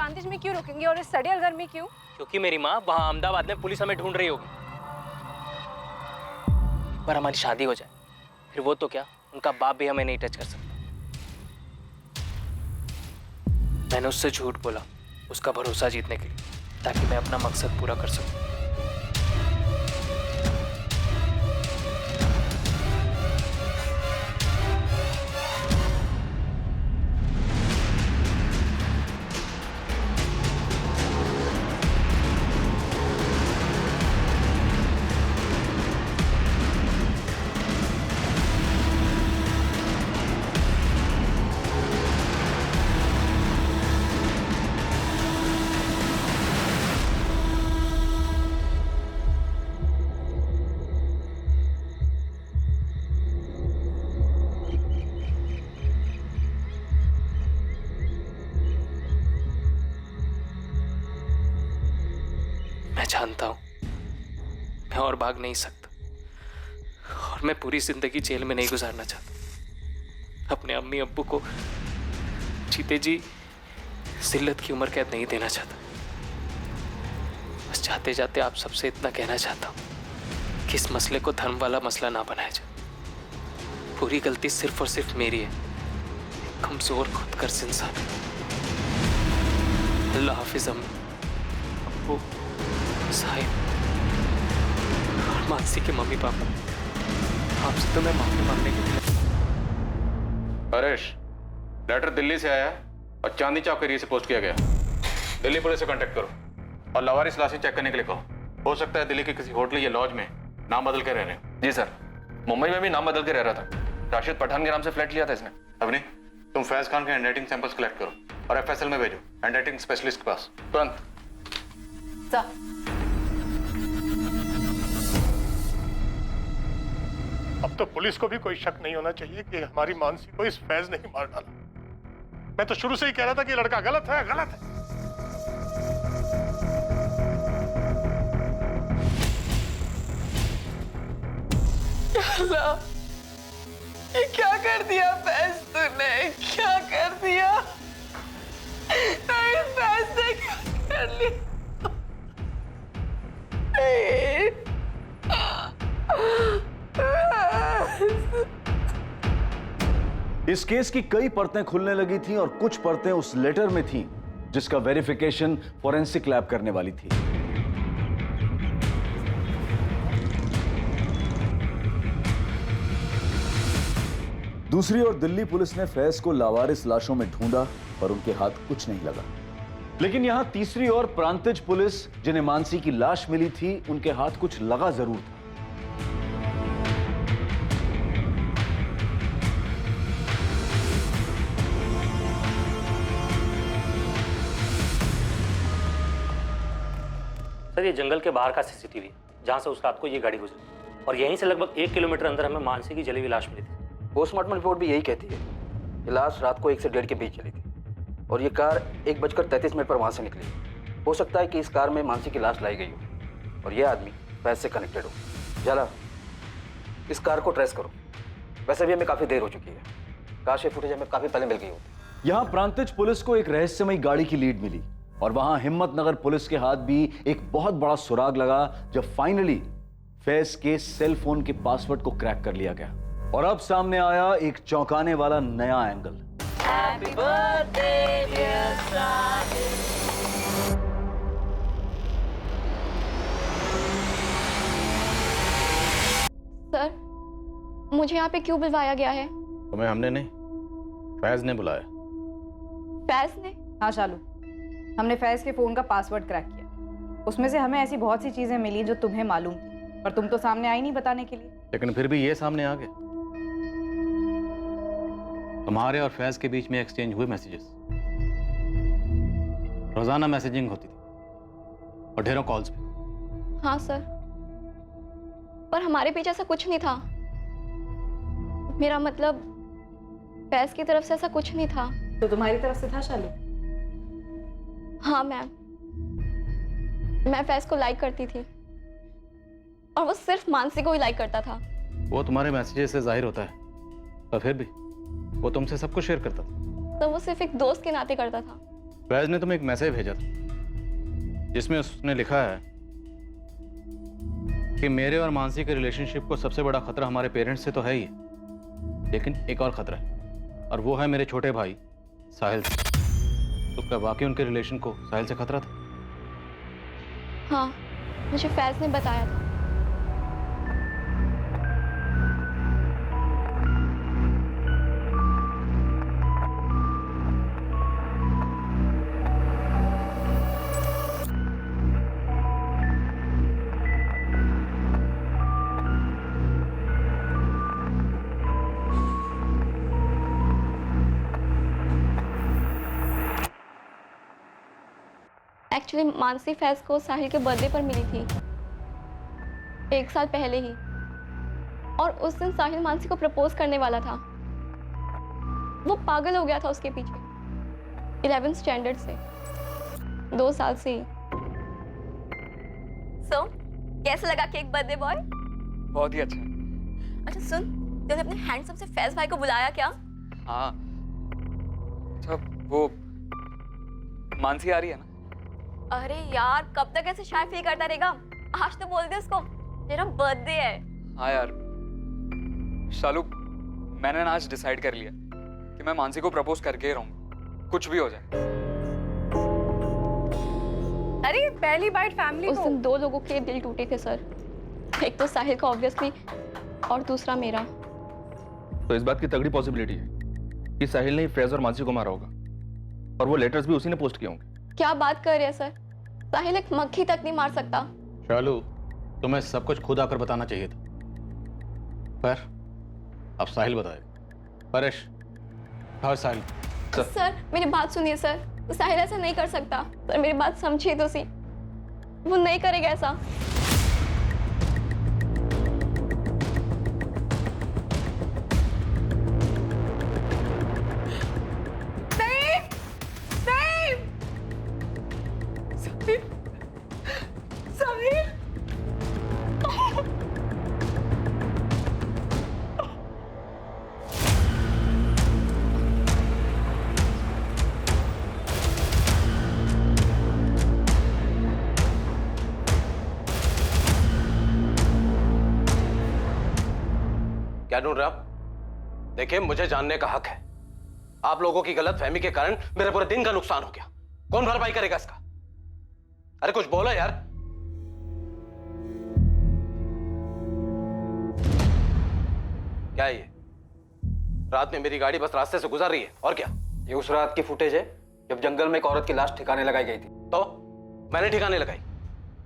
प्रांतिज में क्यों रुकेंगे और इस सड़ियल घर में क्यों? क्योंकि मेरी माँ वहाँ अहमदाबाद में पुलिस हमें ढूंढ रही होगी। पर हमारी शादी हो जाए फिर वो तो क्या, उनका बाप भी हमें नहीं टच कर सकता। मैंने उससे झूठ बोला उसका भरोसा जीतने के लिए, ताकि मैं अपना मकसद पूरा कर सकूं। मैं जानता हूं मैं और भाग नहीं सकता, और मैं पूरी जिंदगी जेल में नहीं गुजारना चाहता। अपने अम्मी अब्बू को जीते जी जिल्लत की उम्र कैद नहीं देना चाहता। बस जाते जाते आप सबसे इतना कहना चाहता हूं कि इस मसले को धर्म वाला मसला ना बनाया जाए। पूरी गलती सिर्फ और सिर्फ मेरी है, कमजोर खुदगर्ज इंसान। अल्लाह हाफिज अम्मी, अब्बू, साहिब और मानसी के मम्मी पापा, आपसे तो मैं माफी मांगने के लिए। हरेश, लेटर दिल्ली से आया और चांदनी चौक एरिया से पोस्ट किया गया। दिल्ली पुलिस से कांटेक्ट करो और लवारिस लाशें चेक करने के लिए कहो। हो सकता है दिल्ली के किसी होटल या लॉज में नाम बदल के रह रहे हो। जी सर, मुंबई में भी नाम बदल के रह रहा था। राशिद पठान के नाम से फ्लैट लिया था इसने। अवनी, तुम फैज खान के हैंडराइटिंग सैंपल्स कलेक्ट करो और एफएसएल में भेजो, हैंडराइटिंग स्पेशलिस्ट के पास तुरंत। अब तो पुलिस को भी कोई शक नहीं होना चाहिए कि हमारी मानसी को इस फैज ने ही मार डाला। मैं तो शुरू से ही कह रहा था कि लड़का गलत है, गलत है। अल्लाह, ये क्या कर दिया फैज तूने? क्या कर दिया? नहीं, फैज ने क्या कर लिया? इस केस की कई परतें खुलने लगी थी और कुछ परतें उस लेटर में थी जिसका वेरिफिकेशन फॉरेंसिक लैब करने वाली थी। दूसरी ओर दिल्ली पुलिस ने फैज को लावारिस लाशों में ढूंढा पर उनके हाथ कुछ नहीं लगा। लेकिन यहां तीसरी ओर प्रांतिज पुलिस, जिन्हें मानसी की लाश मिली थी, उनके हाथ कुछ लगा जरूर था। सर, ये जंगल के बाहर का सीसीटीवी है जहां से उस रात को ये गाड़ी गुजरी, और यहीं से लगभग 1 किलोमीटर अंदर हमें मानसी की जली हुई लाश मिली थी। पोस्टमार्टम रिपोर्ट भी यही कहती है कि लाश रात को 1 से 1.5 के बीच चली थी और ये कार 1:33 पर वहां से निकली। हो सकता है कि इस कार में मानसी की लाश लाई गई हो और ये आदमी फैज से कनेक्टेड हो। जाला, इस कार को ट्रेस करो। वैसे भी हमें काफी देर हो चुकी है, काश ये फुटेज हमें काफी पहले मिल गई होती। यहां प्रांतिज पुलिस को एक रहस्यमयी गाड़ी की लीड मिली और वहां हिम्मतनगर पुलिस के हाथ भी एक बहुत बड़ा सुराग लगा जब फाइनली फैज के सेल फोन के पासवर्ड को क्रैक कर लिया गया और अब सामने आया एक चौंकाने वाला नया angle. Happy birthday, dear Sahib. Sir, मुझे यहाँ पे क्यों बुलवाया गया है? तुम्हें हमने नहीं, फैज ने बुलाया। फैज ने? हाँ शालू, हमने फैज के फोन का पासवर्ड क्रैक किया। उसमें से हमें ऐसी बहुत सी चीजें मिली जो तुम्हें मालूम थी, पर तुम तो सामने आई नहीं बताने के लिए। लेकिन फिर भी ये सामने आ गया। तुम्हारे और फैज के बीच में एक्सचेंज हुए मैसेजेस, रोजाना मैसेजिंग होती थी और ढेरों कॉल्स भी। हाँ सर, पर हमारे पीछे ऐसा कुछ नहीं था। मेरा मतलब फैज की तरफ से ऐसा कुछ नहीं था। तो तुम्हारी तरफ से था शालू? हाँ मैम, मैं फैज को लाइक करती थी और वो सिर्फ मानसी को ही लाइक करता था। वो तुम्हारे मैसेजेस से जाहिर होता है, पर फिर भी वो तुमसे सब कुछ शेयर करता था। तो वो सिर्फ एक दोस्त के नाते करता था। फैज ने तुम्हें एक मैसेज भेजा था जिसमें उसने लिखा है कि मेरे और मानसी के रिलेशनशिप को सबसे बड़ा खतरा हमारे पेरेंट्स से तो है ही, लेकिन एक और खतरा है, और वो है मेरे छोटे भाई साहिल से। तो क्या वाकई उनके रिलेशन को साहिल से खतरा था? हाँ, मुझे फैज ने बताया था। एक्चुअली मानसी फैज को साहिल के बर्थडे पर मिली थी 1 साल पहले ही, और उस दिन साहिल मानसी को प्रपोज करने वाला था। वो पागल हो गया था उसके पीछे 11th स्टैंडर्ड से, 2 साल से ही। सो कैसा लगा केक बर्थडे बॉय? बहुत ही अच्छा। अच्छा सुन, तूने अपने हैंडसम से फैज भाई को बुलाया क्या? हाँ। अच्छा वो मानसी आ रही है ना? अरे यार, कब तक ऐसे शाय फील करता रहेगा? आज तो बोल दे उसको तेरा बर्थडे है। हाँ यार शालू, मैंने ना आज डिसाइड कर लिया कि मैं मानसी को प्रपोज करके ही रहूंगा, कुछ भी हो जाए। अरे पहली बाइट फैमिली उस दिन 2 लोगों के दिल टूटे थे सर, एक तो साहिल का ऑब्वियसली, और दूसरा मेरा। तो इस बात की तगड़ी पॉसिबिलिटी है कि साहिल ने फैज और मानसी को मारा होगा, और वो लेटर्स भी उसी ने पोस्ट किए होंगे। क्या बात कर रहे हैं सर? साहिल एक मक्खी तक नहीं मार सकता। शालू, तुम्हें सब कुछ खुद आकर बताना चाहिए था, पर अब साहिल बताएगा। परेश, हाँ साहिल। सर मेरी बात सुनिए सर, साहिल ऐसा नहीं कर सकता सर, मेरी बात समझिए तो सी, वो नहीं करेगा ऐसा। क्या ढूंढ रहे आप? देखिए, मुझे जानने का हक है। आप लोगों की गलत फहमी के कारण मेरे पूरे दिन का नुकसान हो गया। कौन भरपाई करेगा इसका? अरे कुछ बोलो यार। क्या है ये? रात में मेरी गाड़ी बस रास्ते से गुजर रही है, और क्या? ये उस रात की फुटेज है जब जंगल में एक औरत की लाश ठिकाने लगाई गई थी। तो मैंने ठिकाने लगाई।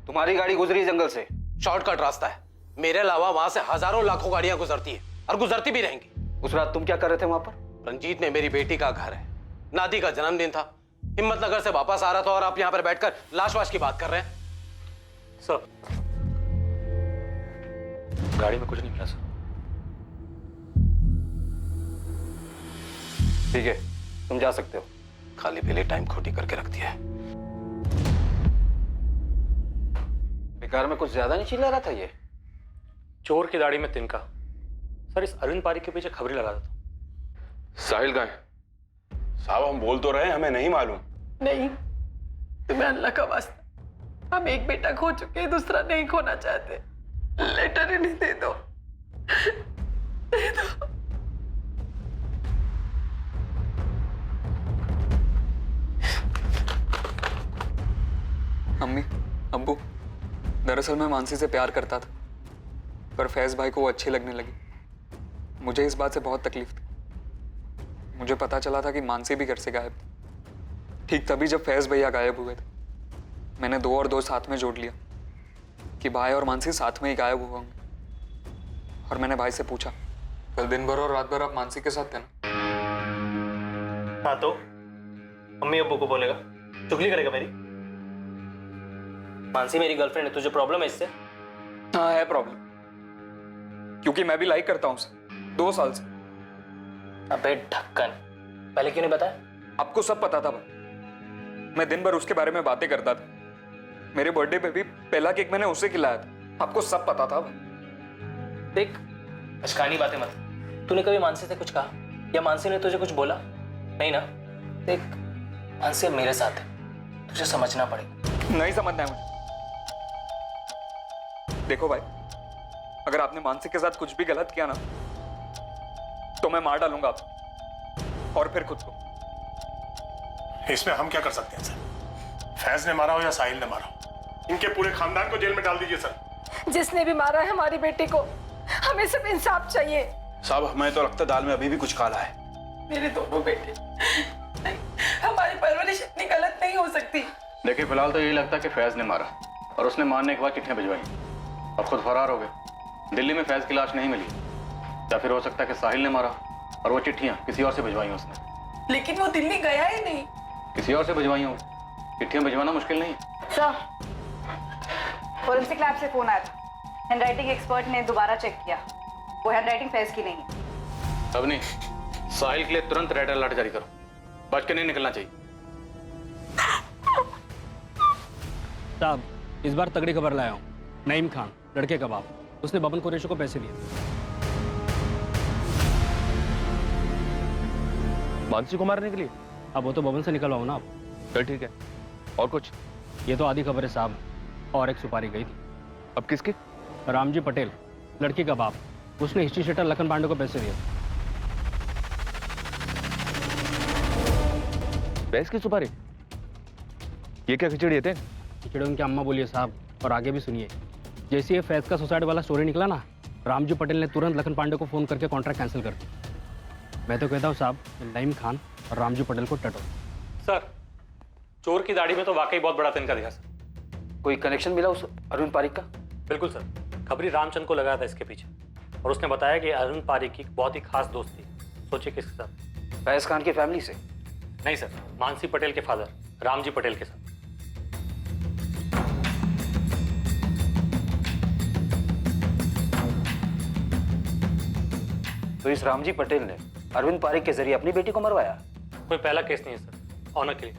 तुम्हारी गाड़ी गुजरी जंगल से, शॉर्टकट रास्ता है। मेरे अलावा वहां से हजारों लाखों गाड़ियां गुजरती है, और गुजरती भी रहेंगी। उस रात तुम क्या कर रहे थे वहां पर? रंजीत में मेरी बेटी का घर है, नादी का जन्मदिन था, हिम्मतनगर से वापस आ रहा था, और आप यहां पर बैठकर लाश वाश की बात कर रहे हैं। सर गाड़ी में कुछ नहीं मिला सर। ठीक है, तुम जा सकते हो। खाली पीले टाइम खोटी करके रख दिया है। बेकार में कुछ ज्यादा नहीं चिल्ला रहा था ये? चोर की दाढ़ी में तिनका। सर इस अरविंद पारी के पीछे खबरी लगा देता। साहिल कहाँ है? साहब हम बोल तो रहे हैं, हमें नहीं मालूम। नहीं, तुम्हें अल्लाह का वास्ता, हम एक बेटा खो चुके हैं, दूसरा नहीं खोना चाहते। लेटर इन्हें दे दो, दे दो। अम्मी, अब्बू, दरअसल मैं मानसी से प्यार करता था, पर फैज भाई को वो अच्छी लगने लगी। मुझे इस बात से बहुत तकलीफ थी। मुझे पता चला था कि मानसी भी घर से गायब थी। ठीक तभी जब फैज भैया गायब हुए थे, मैंने 2 और 2 साथ में जोड़ लिया कि भाई और मानसी साथ में ही गायब हुए होंगे। और मैंने भाई से पूछा, कल दिन भर और रात भर आप मानसी के साथ थे ना? हाँ, तो अम्मी अब्बू को बोलेगा, चुगली करेगा मेरी? मानसी मेरी गर्लफ्रेंड है, तुझे प्रॉब्लम है इससे? हाँ है प्रॉब्लम, क्योंकि मैं भी लाइक करता हूँ उसे 2 साल से। अबे ढक्कन, पहले क्यों नहीं बताया? आपको सब पता था भाई, मैं दिन भर उसके बारे में बातें करता था। मेरे बर्थडे पे भी पहला केक मैंने उसे खिलाया था। आपको सब पता था भाई। देख, अशकानी बातें मत। तूने कभी मानसी से कुछ कहा, या मानसी ने तुझे कुछ बोला? नहीं ना? देख, मानसी अब मेरे साथ है, तुझे समझना पड़ेगा। नहीं समझना है मुझे। देखो भाई, अगर आपने मानसी के साथ कुछ भी गलत किया ना तो मैं मार डालूंगा आपको और फिर खुद को। इसमें हम क्या कर सकते हैं सर? फैज ने मारा हो या साहिल ने मारा हो, इनके पूरे खानदान को जेल में डाल दीजिए सर। जिसने भी मारा है हमारी बेटी को, हमें सिर्फ इंसाफ चाहिए। साहब हमें तो लगता है दाल में अभी भी कुछ काला है। मेरे दोनों बेटे, नहीं, हमारी परवरिश इतनी गलत नहीं हो सकती। देखिए फिलहाल तो यही लगता है कि फैज ने मारा और उसने मारने के बाद चिट्ठियां भिजवाई। अब खुद फरार हो गए। दिल्ली में फैज की लाश नहीं मिली, या फिर हो सकता है कि साहिल ने मारा और वो चिट्ठियां किसी और से भिजवाई उसने। लेकिन वो दिल्ली गया ही नहीं। किसी और से भिजवाई हो, चिट्ठियां भिजवाना मुश्किल नहीं। सर, फोरेंसिक लैब से फोन आया था। हैंडराइटिंग एक्सपर्ट ने दोबारा चेक किया, वो हैंडराइटिंग फैज की नहीं है। अब नहीं, साहिल के लिए तुरंत रेड अलर्ट जारी करो, बच के नहीं निकलना चाहिए। साहब इस बार तगड़ी खबर लाया हूँ। नईम खान, लड़के का बाप, उसने बबन कुरैशी को पैसे दिए। मानसी को मारने के लिए? अब वो तो बबन से निकलवाओ ना आप। चल ठीक है, और कुछ? ये तो आधी खबर है साहब, और एक सुपारी गई थी। अब किसकी? रामजी पटेल, लड़की का बाप, उसने हिस्ट्री शीटर लखन पांडे को पैसे दिए। फैज की सुपारी? ये क्या खिचड़ी थे? खिचड़ी उनकी अम्मा बोलिए साहब, और आगे भी सुनिए। जैसे ये फैज का सुसाइड वाला स्टोरी निकला ना, रामजी पटेल ने तुरंत लखन पांडे को फोन करके कॉन्ट्रैक्ट कैंसिल कर दिया। मैं तो कहता हूँ साहब, नईम खान और रामजी पटेल को टटो। सर, चोर की दाढ़ी में तो वाकई बहुत बड़ा तिनका दिखा सर। कोई कनेक्शन मिला उस अरुण पारिक का? बिल्कुल सर, खबरी रामचंद को लगाया था इसके पीछे, और उसने बताया कि अरुण पारिक की बहुत ही खास दोस्त थी। सोचिए किसके साथ? फैज खान की फैमिली से? नहीं सर, मानसी पटेल के फादर रामजी पटेल के साथ। तो इस रामजी पटेल ने अरविंद पारिक के जरिए अपनी बेटी को मरवाया? कोई पहला केस नहीं है सर, ऑनर के लिए।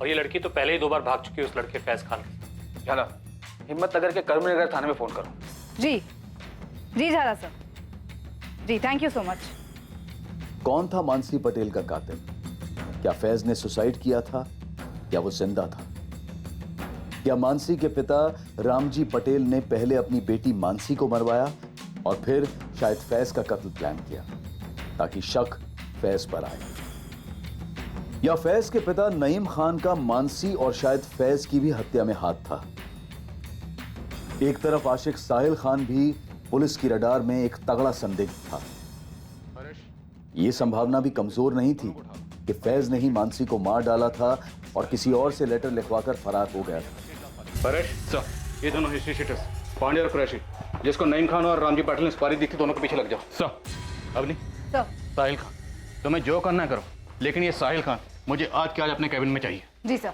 और ये लड़की तो पहले ही 2 बार भाग चुकी है उस लड़के फैज खान के। झाला, हिम्मतनगर के कर्मनगर थाने में फोन करो। जी जी झाला सर, जी थैंक यू सो मच। कौन था मानसी पटेल का कातिल? क्या फैज ने सुसाइड किया था या वो जिंदा था? क्या मानसी के पिता रामजी पटेल ने पहले अपनी बेटी मानसी को मरवाया और फिर शायद फैज का कत्ल प्लान किया ताकि शक फैज पर आए? या फैज के पिता नईम खान का मानसी और शायद फैज की भी हत्या में हाथ था? एक तरफ आशिक साहिल खान भी पुलिस की रडार में एक तगड़ा संदिग्ध था। यह संभावना भी कमजोर नहीं थी कि फैज ने ही मानसी को मार डाला था और किसी और से लेटर लिखवाकर फरार हो गया था। परेश सर, ये दोनों हिस्ट्री शीटर्स पांडे और कुरैशी, जिसको नईम खान और रामजी पटेल ने सुपारी दी थी, दोनों के पीछे लग जाओ। सर, अब नहीं सर, साहिल खान, तुम्हें जो करना करो, लेकिन ये साहिल खान मुझे आज के आज अपने कैबिन में चाहिए। जी सर।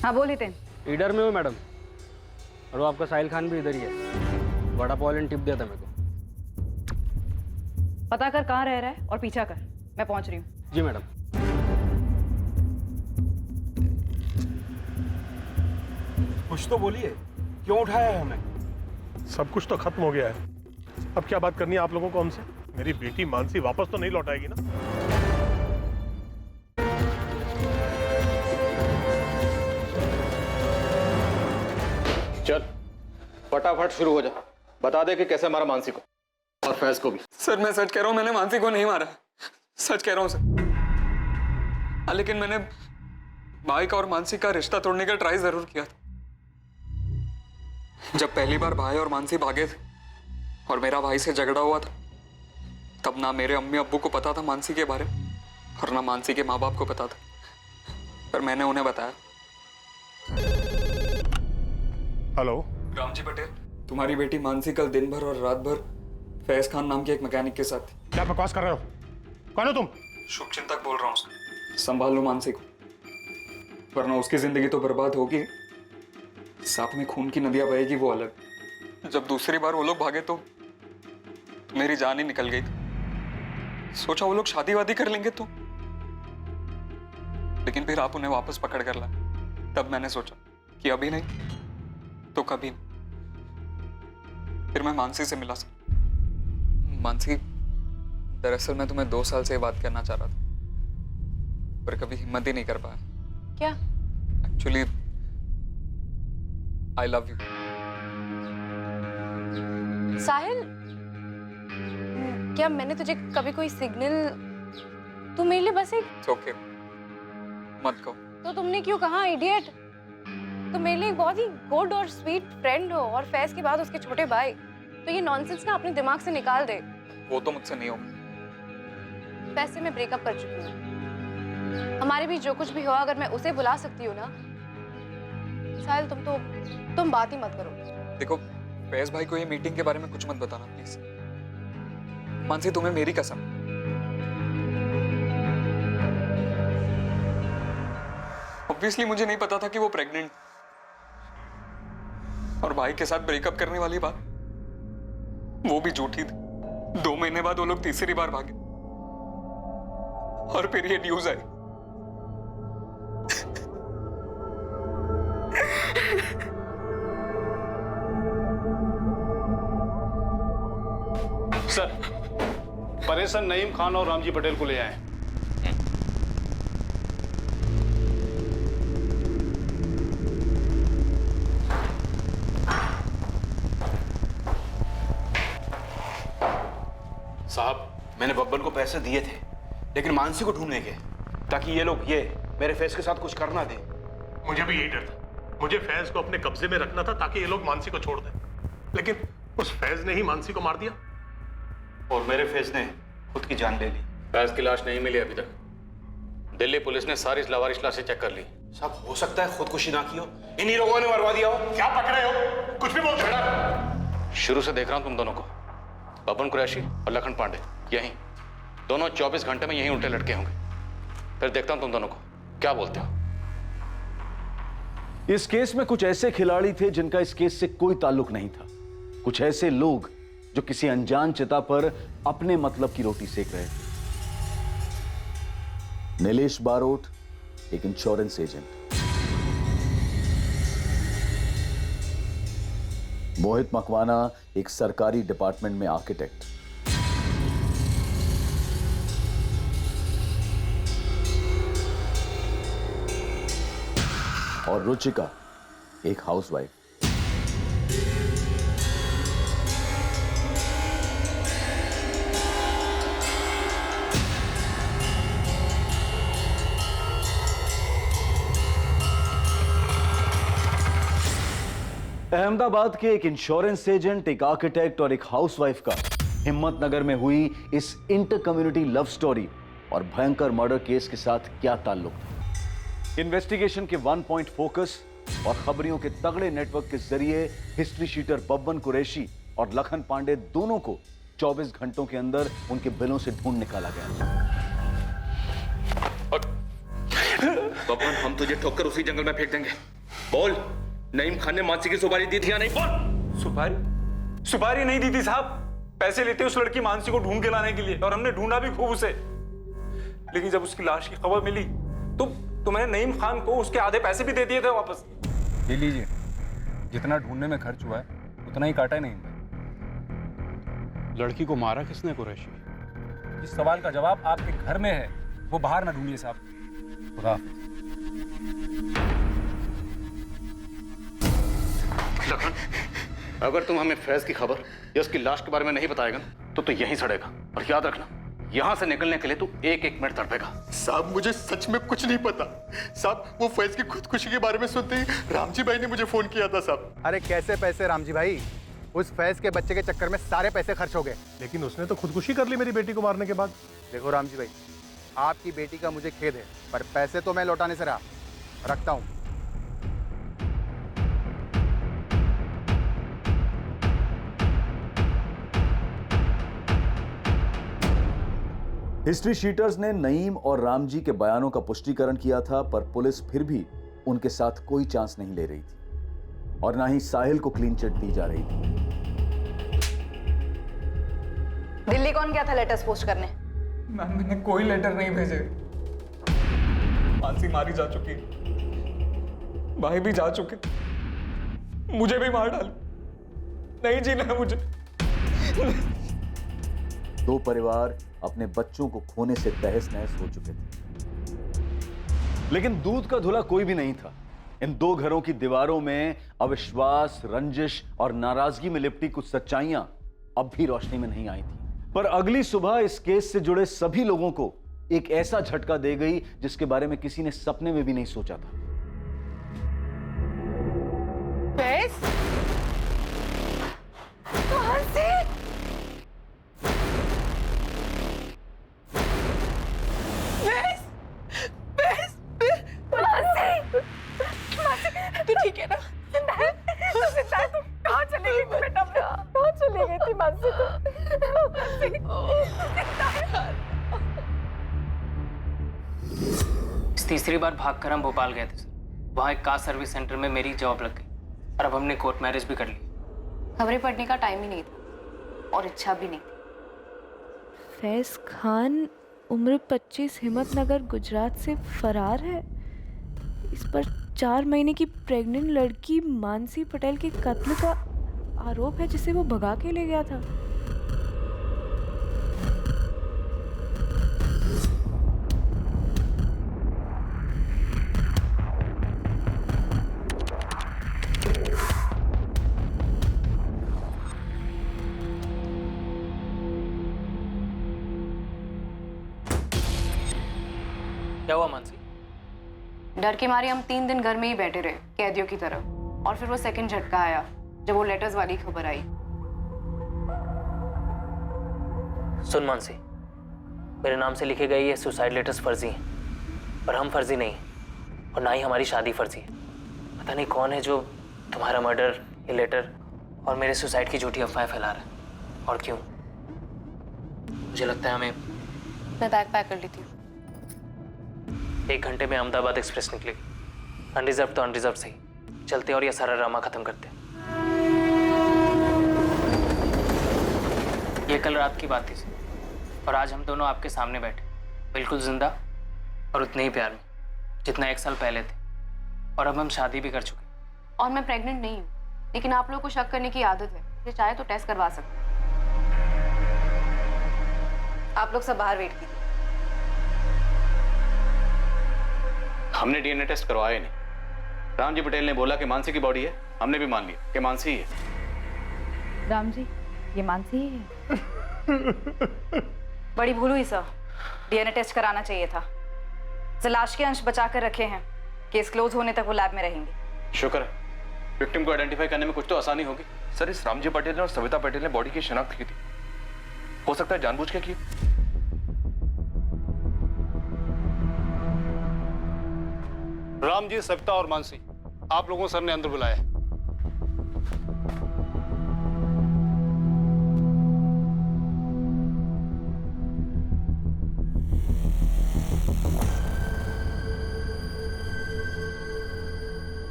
हाँ बोलिए थे। इधर में हूँ मैडम, और वो आपका साहिल खान भी इधर ही है। बड़ा पॉइंट टिप दिया था मेरे को। पता कर कहाँ रह रहा है और पीछा कर, मैं पहुंच रही हूँ। जी मैडम। कुछ तो बोलिए, क्यों उठाया है हमें? सब कुछ तो खत्म हो गया है, अब क्या बात करनी है आप लोगों को हमसे? मेरी बेटी मानसी वापस तो नहीं लौटाएगी ना? चल फटाफट शुरू हो जा, बता दे कि कैसे मारा मानसी को और फैज को भी। सर मैं सच कह रहा हूँ, मैंने मानसी को नहीं मारा, सच कह रहा हूँ सर। लेकिन मैंने भाई का और मानसी का रिश्ता तोड़ने का ट्राई जरूर किया था। जब पहली बार भाई और मानसी भागे थे और मेरा भाई से झगड़ा हुआ था, तब ना मेरे अम्मी अब्बू को पता था मानसी के बारे में और ना मानसी के माँ बाप को पता था, पर मैंने उन्हें बताया। हेलो रामजी पटेल, तुम्हारी बेटी मानसी कल दिन भर और रात भर फैज खान नाम के एक मैकेनिक के साथ थी। क्या बकवास कर रहे हो? कौन हो तुम? शुभचिंतक बोल रहा हूँ, संभाल लो मानसी को, वरना उसकी जिंदगी तो बर्बाद होगी, साथ में खून की नदियां बहेगी वो अलग। जब दूसरी बार वो लोग भागे तो मेरी जान ही निकल गई थी। सोचा वो लोग शादी वादी कर लेंगे तो, लेकिन फिर आप उन्हें वापस पकड़ कर लाए। तब मैंने सोचा कि अभी नहीं तो कभी नहीं। फिर मैं मानसी से मिला सर। मानसी, दरअसल मैं तुम्हें 2 साल से ये बात करना चाह रहा था। पर कभी हिम्मत ही नहीं कर पाया। क्या? Actually I love you. Sahil, क्या मैंने तुझे कभी कोई सिग्नल? तू मेरे लिए बस एक ओके, मत कहो। तो तुमने क्यों कहा इडियट? तुम मेरे लिए एक बहुत ही गुड और स्वीट फ्रेंड हो, और फैज के बाद उसके छोटे भाई। तो ये नॉनसेंस ना अपने दिमाग से निकाल दे। वो तो मुझसे नहीं होगा। फैज से मैं ब्रेकअप कर चुकी हूँ। हमारे बीच जो कुछ भी हुआ, अगर मैं उसे बुला सकती हूँ ना। साहिल, तुम बात ही मत करो। देखो, फैज भाई को ये मीटिंग के बारे में कुछ मत बताना प्लीज। मानसी, तुम्हें मेरी कसम। ऑब्वियसली मुझे नहीं पता था कि वो प्रेग्नेंट, और भाई के साथ ब्रेकअप करने वाली बात वो भी झूठी थी। 2 महीने बाद वो लोग तीसरी बार भागे, और फिर ये न्यूज आई। सर, परेशान नईम खान और रामजी पटेल को ले आए। साहब, मैंने बब्बन को पैसे दिए थे, लेकिन मानसी को ढूंढने के, ताकि ये लोग मेरे फैज के साथ कुछ करना दे। मुझे भी यही डर था। मुझे फैज को अपने कब्जे में रखना था ताकि ये लोग मानसी को छोड़ दें, लेकिन उस फैज ने ही मानसी को मार दिया, और मेरे फैज ने खुद की जान ले ली। फैज की लाश नहीं मिली अभी तक। दिल्ली पुलिस ने सारी लावारिश लाशें चेक कर ली। साहब, हो सकता है खुदकुशी ना की हो, इन्हीं लोगों ने मरवा दिया हो। क्या पकड़े हो? कुछ भी बोल रहे। शुरू से देख रहा हूं तुम दोनों को, बबन कुरैशी और लखन पांडे, यहीं दोनों 24 घंटे में यहीं उल्टे लटके होंगे। फिर देखता हूं तुम दोनों को क्या बोलते हो। इस केस में कुछ ऐसे खिलाड़ी थे जिनका इस केस से कोई ताल्लुक नहीं था। कुछ ऐसे लोग जो किसी अनजान चिता पर अपने मतलब की रोटी सेक रहे थे। नीलेश बारोट एक इंश्योरेंस एजेंट, मोहित मकवाना एक सरकारी डिपार्टमेंट में आर्किटेक्ट, और रुचिका एक हाउसवाइफ। अहमदाबाद के एक इंश्योरेंस एजेंट, एक आर्किटेक्ट और एक हाउसवाइफ का हिम्मतनगर में हुई इस इंटर कम्युनिटी लव स्टोरी और भयंकर मर्डर केस के साथ क्या ताल्लुक था? इन्वेस्टिगेशन के 1 पॉइंट फोकस और खबरियों के तगड़े नेटवर्क के जरिए हिस्ट्री शीटर बब्बन कुरैशी और लखन पांडे दोनों को 24 घंटों के अंदर उनके बिलों से ढूंढ निकाला गया। बब्बन, हम तुझे ठोकर उसी जंगल में फेंक देंगे। बोल, नईम खान ने मानसी की सुपारी दी थी या नहीं? बोल। सुपारी नहीं दी थी साहब। पैसे लेते उस लड़की मानसी को ढूंढ के लाने के लिए, और हमने ढूंढा भी खूब उसे। लेकिन जब उसकी लाश की खबर मिली तो मैंने नईम खान को उसके आधे पैसे भी दे दिए थे वापस। ले लीजिए, जितना ढूंढने में खर्च हुआ है उतना ही काटा नहीं। लड़की को मारा किसने कुरैशी? इस सवाल का जवाब आपके घर में है, वो बाहर ना ढूंढिए साहब। खुदा हाफिज। लखन, अगर तुम हमें फैज की खबर या उसकी लाश के बारे में नहीं बताएगा तो यहीं सड़ेगा। और याद रखना, यहां से निकलने के लिए तू एक मिनट तड़पेगा। साहब, मुझे सच में कुछ नहीं पता। साहब, वो फैज की खुदकुशी के बारे में सुनते ही रामजी भाई ने मुझे फोन किया था साहब। अरे कैसे पैसे रामजी भाई? उस फैज के बच्चे के चक्कर में सारे पैसे खर्च हो गए। लेकिन उसने तो खुदकुशी कर ली मेरी बेटी को मारने के बाद। देखो रामजी भाई, आपकी बेटी का मुझे खेद है, पर पैसे तो मैं लौटाने से रहा। रखता हूं। हिस्ट्री शीटर्स ने नईम और रामजी के बयानों का पुष्टिकरण किया था, पर पुलिस फिर भी उनके साथ कोई चांस नहीं ले रही थी और ना ही साहिल को क्लीन चिट दी जा रही थी। दिल्ली कौन गया था लेटर्स पोस्ट करने? मैम, मैंने कोई लेटर नहीं भेजे। मानसी मारी जा चुकी, भाई भी जा चुके, मुझे भी मार डाल। नहीं जीना है मुझे। दो परिवार अपने बच्चों को खोने से तहस नहस हो चुके थे। लेकिन दूध का धुला कोई भी नहीं था। इन दो घरों की दीवारों में अविश्वास, रंजिश और नाराजगी में लिपटी कुछ सच्चाइयां अब भी रोशनी में नहीं आई थी। पर अगली सुबह इस केस से जुड़े सभी लोगों को एक ऐसा झटका दे गई जिसके बारे में किसी ने सपने में भी नहीं सोचा था। तू ठीक है ना? जिंदा है? तू जिंदा है? तू कहाँ चली गई थी बेटा? कहाँ चली गई थी मानसी? इस तीसरी बार भागकर हम भोपाल गए थे सर। वहाँ एक कार सर्विस सेंटर में मेरी जॉब लग गई और अब हमने कोर्ट मैरिज भी कर ली। खबरें पढ़ने का टाइम ही नहीं था और इच्छा भी नहीं थी। फैज खान उम्र 25 हिम्मतनगर गुजरात से फरार है। इस पर 4 महीने की प्रेग्नेंट लड़की मानसी पटेल के कत्ल का आरोप है जिसे वो भगा के ले गया था। क्या हुआ मानसी? डर के मारे हम 3 दिन घर में ही बैठे रहे कैदियों की तरह, और फिर वो सेकंड झटका आया जब वो लेटर्स वाली खबर आई। सुन मानसी, मेरे नाम से लिखे गए ये सुसाइड लेटर्स फर्जी हैं, पर हम फर्जी नहीं और ना ही हमारी शादी फर्जी है। पता नहीं कौन है जो तुम्हारा मर्डर, ये लेटर और मेरे सुसाइड की झूठी अफवाहें फैला रहा है और क्यों। मुझे लगता है हमें। मैं बैग पैक कर लेती हूँ। 1 घंटे में अहमदाबाद एक्सप्रेस निकलेगी। अनरिजर्व तो अनरिजर्व सही, चलते और ये सारा ड्रामा खत्म करते। ये कल रात की बात थी और आज हम दोनों आपके सामने बैठे, बिल्कुल जिंदा और उतने ही प्यार में जितना 1 साल पहले थे। और अब हम शादी भी कर चुके। और मैं प्रेग्नेंट नहीं हूँ, लेकिन आप लोगों को शक करने की आदत है, इसलिए चाहे तो टेस्ट करवा सकते। आप लोग सब बाहर वेट कीजिए। हमने डीएनए टेस्ट करवाया नहीं। रामजी पटेल ने बोला कि मानसी की बॉडी है, हमने भी मान लिया कि मानसी ही है। राम जी, ये मानसी ही है। बड़ी भूल हुई सर, डीएनए टेस्ट कराना चाहिए था। लाश के अंश बचा कर रखे हैं, केस क्लोज होने तक वो लैब में रहेंगे। शुक्र है, विक्टिम को आइडेंटिफाई करने में कुछ तो आसानी होगी। सर, इस रामजी पटेल ने और सविता पटेल ने बॉडी की शिनाख्त की थी। हो सकता है जानबूझ के की। रामजी, सविता और मानसी, आप लोगों सर ने अंदर बुलाया।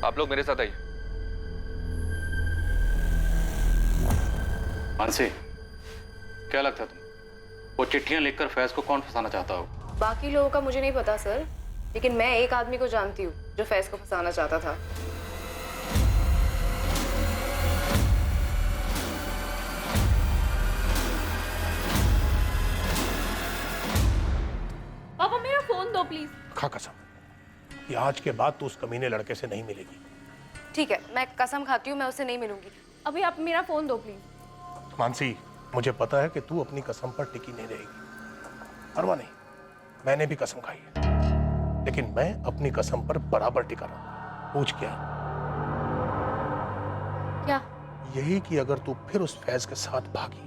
आप लोग मेरे साथ आइए। मानसी, क्या लगता है तुम, वो चिट्ठियां लिखकर फैज को कौन फंसाना चाहता हो? बाकी लोगों का मुझे नहीं पता सर, लेकिन मैं एक आदमी को जानती हूँ जो फैज को फंसाना चाहता था। पापा मेरा फोन दो प्लीज। खा कसम, ये आज के बाद तू उस कमीने लड़के से नहीं मिलेगी। ठीक है, मैं कसम खाती हूँ मैं उससे नहीं मिलूंगी। अभी आप मेरा फोन दो प्लीज। मानसी, मुझे पता है कि तू अपनी कसम पर टिकी नहीं रहेगी। परवाह नहीं, मैंने भी कसम खाई है, लेकिन मैं अपनी कसम पर बराबर टिका रहूंगा। पूछ क्या? क्या? यही कि अगर तू फिर उस फैज के साथ भागी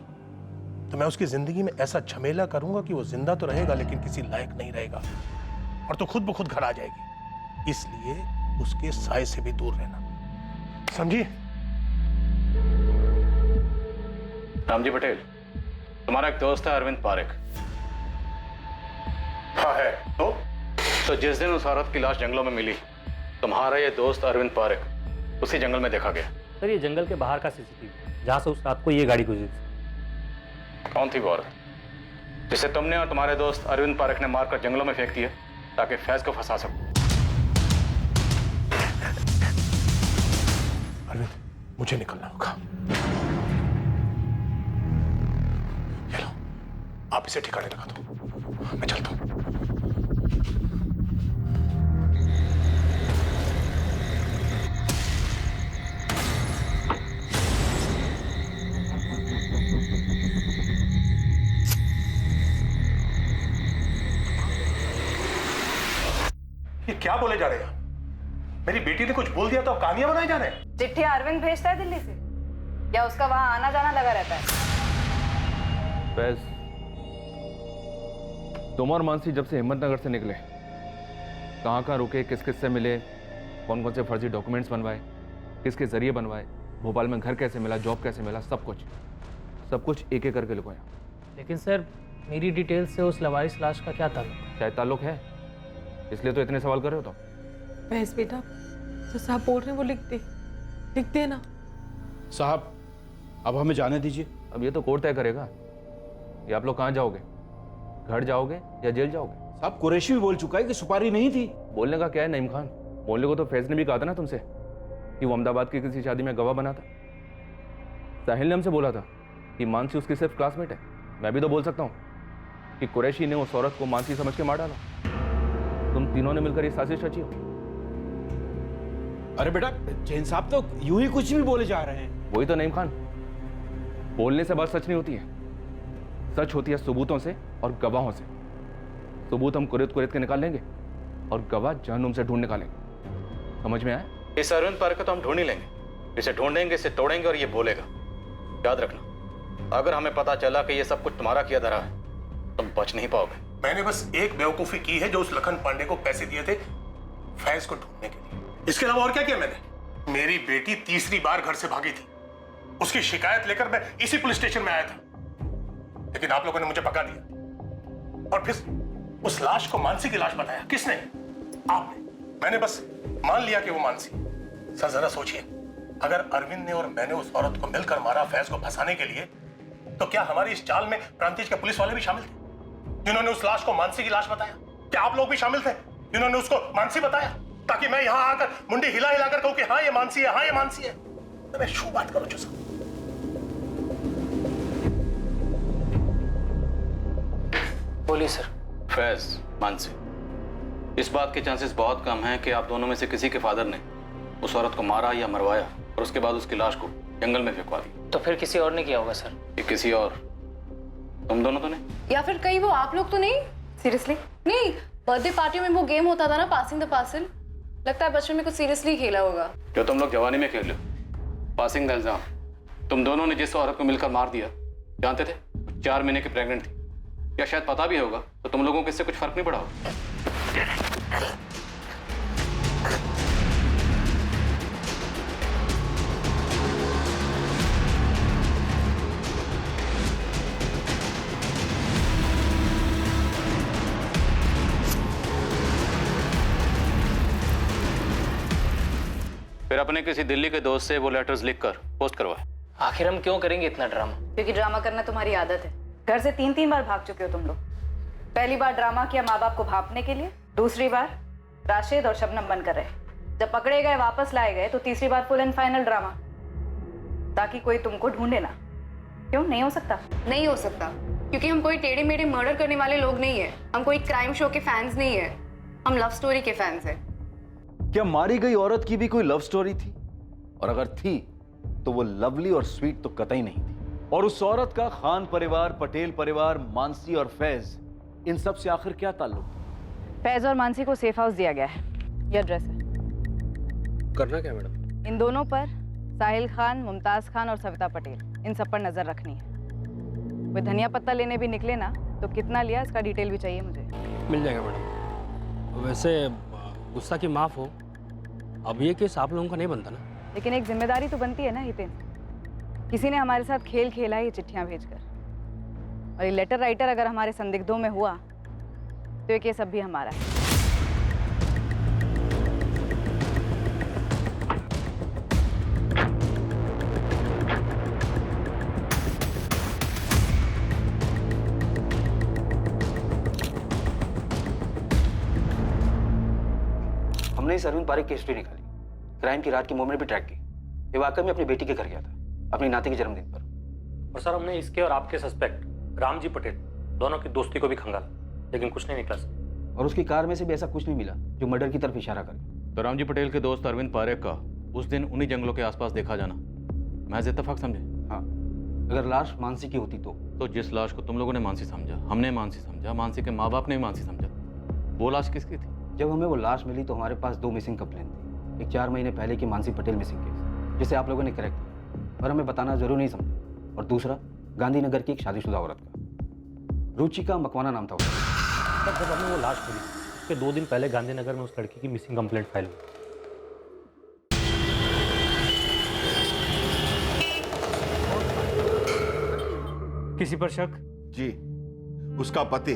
तो मैं उसकी जिंदगी में ऐसा झमेला करूंगा कि वो जिंदा तो रहेगा लेकिन किसी लायक नहीं रहेगा, और तो खुद ब खुद घर आ जाएगी। इसलिए उसके साय से भी दूर रहना, समझी? रामजी पटेल, तुम्हारा एक दोस्त है अरविंद पारेख। हाँ है। तो जिस दिन उस औरत की लाश जंगलों में मिली, तुम्हारा ये दोस्त अरविंद पारेख उसी जंगल में देखा गया। सर, ये जंगल के बाहर का सीसीटीवी जहाँ से उस रात को ये गाड़ी गुजरी थी। कौन थी वो औरत जिसे तुमने और तुम्हारे दोस्त अरविंद पारेख ने मारकर जंगलों में फेंक दिया ताकि फैज को फंसा सको? अरविंद, मुझे निकलना होगा। ये लो, आप इसे ठिकाने लगा दो, मैं चलता हूं। ये क्या बोले जा रहे हैं आप? मेरी बेटी ने कुछ बोल दिया तो आप कहानियां बनाए जा रहे हैं? चिट्ठियां अरविंद भेजता है दिल्ली से या उसका वहां आना जाना लगा रहता है? फैज, तुम और मानसी जब से हिम्मतनगर से निकले, कहाँ कहाँ रुके, किस किस से मिले, कौन कौन से फर्जी डॉक्यूमेंट्स बनवाए, किसके जरिए बनवाए, भोपाल में घर कैसे मिला, जॉब कैसे मिला, सब कुछ एक एक करके लिखवाया। लेकिन सर, मेरी डिटेल से उस लवारिस लाश का क्या ताल्लुक? शायद ताल्लुक है, इसलिए तो इतने सवाल कर रहे हो। तो फैज बेटा, जो साहब बोल रहे हैं वो लिख दे ना। साहब, अब हमें जाने दीजिए। अब ये तो कोर्ट तय करेगा। ये आप लोग कहाँ जाओगे? घर जाओगे या जेल जाओगे? साहब, कुरैशी भी बोल चुका है कि सुपारी नहीं थी। बोलने का क्या है नईम खान? बोलने को तो फैज ने भी कहा था ना तुमसे कि वो अहमदाबाद की किसी शादी में गवाह बना था। साहिल ने हमसे बोला था कि मानसी उसकी सिर्फ क्लासमेट है। मैं भी तो बोल सकता हूँ कि कुरैशी ने उस औरत को मानसी समझ के मार डाला। तुम तीनों ने मिलकर ये साजिश रची हो। अरे बेटा, जैन साहब तो यूं ही कुछ भी बोले जा रहे हैं। वही तो नईम खान, बोलने से बात सच नहीं होती है। सच होती है सबूतों से और गवाहों से। सबूत हम कुरेद के निकाल लेंगे और गवाह जहन्नुम से ढूंढ निकालेंगे। समझ में आया? इस अरविंद पार्क को तो हम ढूंढ ही लेंगे। इसे ढूंढेंगे, इसे तोड़ेंगे और ये बोलेगा। याद रखना, अगर हमें पता चला कि ये सब कुछ तुम्हारा किया धरा है, तुम बच नहीं पाओगे। मैंने बस एक बेवकूफी की है, जो उस लखन पांडे को पैसे दिए थे फैज को ढूंढने के लिए। इसके अलावा और क्या किया मैंने? मेरी बेटी तीसरी बार घर से भागी थी। उसकी शिकायत लेकर मैं इसी पुलिस स्टेशन में आया था, लेकिन आप लोगों ने मुझे पका दिया। और फिर उस लाश को मानसी की लाश बताया। किसने? आपने। मैंने बस मान लिया कि वो मानसी। सर जरा सोचिए, अगर अरविंद ने और मैंने उस औरत को मिलकर मारा फैज को फंसाने के लिए, तो क्या हमारी इस चाल में प्रांतिज के पुलिस वाले भी शामिल थे, जिन्होंने उस लाश को मानसी की लाश बताया? क्या आप लोग भी शामिल थे, जिन्होंने उसको मानसी बताया, ताकि मैं यहां आकर मुंडी हिला हिलाकर कहूं कि हाँ ये मानसी है, हाँ ये मानसी है? तो मैं शू बात करूं जो साहब। बोलिए सर। फैज, मानसी, इस बात के चांसेस बहुत कम हैं कि आप दोनों में से किसी के फादर ने उस औरत को मारा या मरवाया और उसके बाद उसकी लाश को जंगल में फेंकवा दी। तो फिर किसी और ने किया होगा सर। ये किसी और, तुम दोनों तो नहीं? या फिर कहीं वो आप लोग तो नहीं? सीरियसली? नहीं, बर्थडे पार्टी में वो गेम होता था ना, पासिंग द पार्सल। लगता है बचपन में कुछ सीरियसली खेला होगा। जो तुम लोग जवानी में खेल लो, पासिंग द इल्जाम। तुम दोनों ने जिस औरत को मिलकर मार दिया, जानते थे 4 महीने की प्रेग्नेंट थी, या शायद पता भी होगा, तो तुम लोगों को इससे कुछ फर्क नहीं पड़ा होगा। फिर अपने किसी दिल्ली के दोस्त से वो लेटर्स लिखकर पोस्ट करवाए। आखिर हम क्यों करेंगे इतना ड्रामा? क्योंकि ड्रामा करना तुम्हारी आदत है। घर से 3-3 बार भाग चुके हो तुम लोग। पहली बार ड्रामा किया माँ बाप को भांपने के लिए, दूसरी बार राशिद और शबनम बनकर रहे। जब पकड़े गए, वापस लाए गए, तो तीसरी बार फुल एंड फाइनल ड्रामा, ताकि कोई तुमको ढूंढे ना। क्यों नहीं हो सकता? नहीं हो सकता, क्योंकि हम कोई टेढ़े मेढ़े मर्डर करने वाले लोग नहीं है। हम कोई क्राइम शो के फैंस नहीं है, हम लव स्टोरी के फैंस हैं। क्या मारी गई औरत की भी कोई लव स्टोरी थी? और अगर थी तो वो लवली और स्वीट तो कतई नहीं थी। और उस औरत का खान परिवार, पटेल परिवार, मानसी और फैज, इन सब से आखिर क्या ताल्लुक? फैज और मानसी को सेफ हाउस दिया गया है। ये एड्रेस है। करना क्या मैडम? इन दोनों पर साहिल खान, मुमताज खान और सविता पटेल, इन सब पर नजर रखनी है। कोई धनिया पत्ता लेने भी निकले ना, तो कितना लिया इसका डिटेल भी चाहिए मुझे। मिल जाएगा मैडम। वैसे गुस्सा की माफ हो, अब ये केस आप लोगों का नहीं बनता ना? लेकिन एक जिम्मेदारी तो बनती है ना हितेन। किसी ने हमारे साथ खेल खेला है ये चिट्ठियां भेजकर, और ये लेटर राइटर अगर हमारे संदिग्धों में हुआ तो ये केस अब भी हमारा है। हमने इस अरविंद पारिक की हिस्ट्री निकाली, क्राइम की रात की मूवमेंट भी ट्रैक की। ये वाकई में अपनी बेटी के घर गया था, अपनी नाती के जन्मदिन पर। और सर, हमने इसके और आपके सस्पेक्ट रामजी पटेल दोनों की दोस्ती को भी खंगाला, लेकिन कुछ नहीं निकला सर। और उसकी कार में से भी ऐसा कुछ नहीं मिला जो मर्डर की तरफ इशारा करे। तो रामजी पटेल के दोस्त अरविंद पारेख का उस दिन उन्हीं जंगलों के आसपास देखा जाना महज इत्तेफाक समझे? हाँ, अगर लाश मानसी की होती तो जिस लाश को तुम लोगों ने मानसी समझा, हमने मानसी समझा, मानसी के माँ बाप ने भी मानसी समझा, वो लाश किसकी थी? जब हमें वो लाश मिली तो हमारे पास 2 मिसिंग कंप्लेन थी। एक 4 महीने पहले की मानसी पटेल मिसिंग केस, जिसे आप लोगों ने करेक्ट किया पर हमें बताना जरूर नहीं समझा, और दूसरा गांधीनगर की एक शादीशुदा औरत का, रुचिका मकवाना नाम था उसका। जब हमने वो लाश मिली उसके 2 दिन पहले गांधीनगर में उस लड़की की मिसिंग कंप्लेंट फाइल हुई। किसी पर शक? जी, उसका पति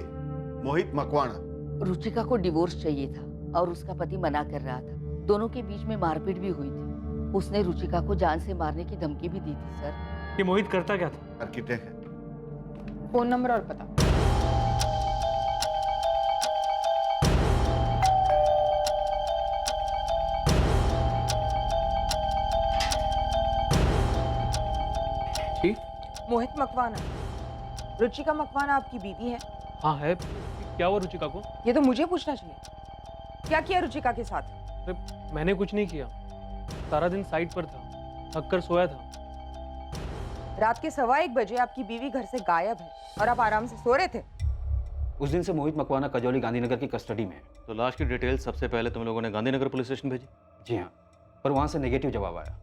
मोहित मकवाना। रुचिका को डिवोर्स चाहिए था और उसका पति मना कर रहा था। दोनों के बीच में मारपीट भी हुई थी। उसने रुचिका को जान से मारने की धमकी भी दी थी सर। ये मोहित करता क्या था? आर्किटेक्ट है। फोन नंबर और पता। मोहित मकवाना, रुचिका मकवाना आपकी बीवी है? हाँ है। क्या हुआ रुचिका को? ये तो मुझे पूछना चाहिए। क्या किया रुचिका के साथ? अरे मैंने कुछ नहीं किया, सारा दिन साइट पर था, थक कर सोया था। रात के 1:15 बजे आपकी बीवी घर से गायब है और आप आराम से सो रहे थे। उस दिन से मोहित मकवाना कजौली गांधीनगर की कस्टडी में है। तो लाश की डिटेल सबसे पहले तुम लोगों ने गांधीनगर पुलिस स्टेशन भेजी? जी हाँ, पर वहाँ से नेगेटिव जवाब आया।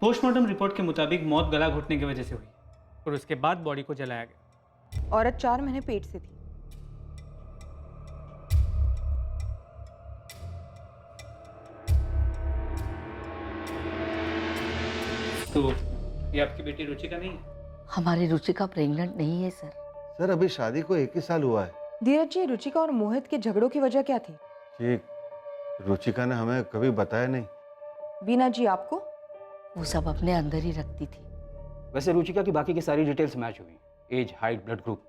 पोस्टमार्टम रिपोर्ट के मुताबिक मौत गला घुटने की वजह से हुई और उसके बाद बॉडी को जलाया गया। औरत 4 महीने पेट से थी। तो ये आपकी बेटी रुचिका नहीं है? हमारी रुचिका प्रेग्नेंट नहीं है सर। सर अभी शादी को 1 ही साल हुआ है। धीरज जी, रुचिका और मोहित के झगड़ों की वजह क्या थी? जी, रुचिका ने हमें कभी बताया नहीं। बीना जी आपको? वो सब अपने अंदर ही रखती थी। वैसे रुचिका की बाकी की सारी डिटेल्स मैच हुई, एज, हाइट, ब्लड ग्रुप,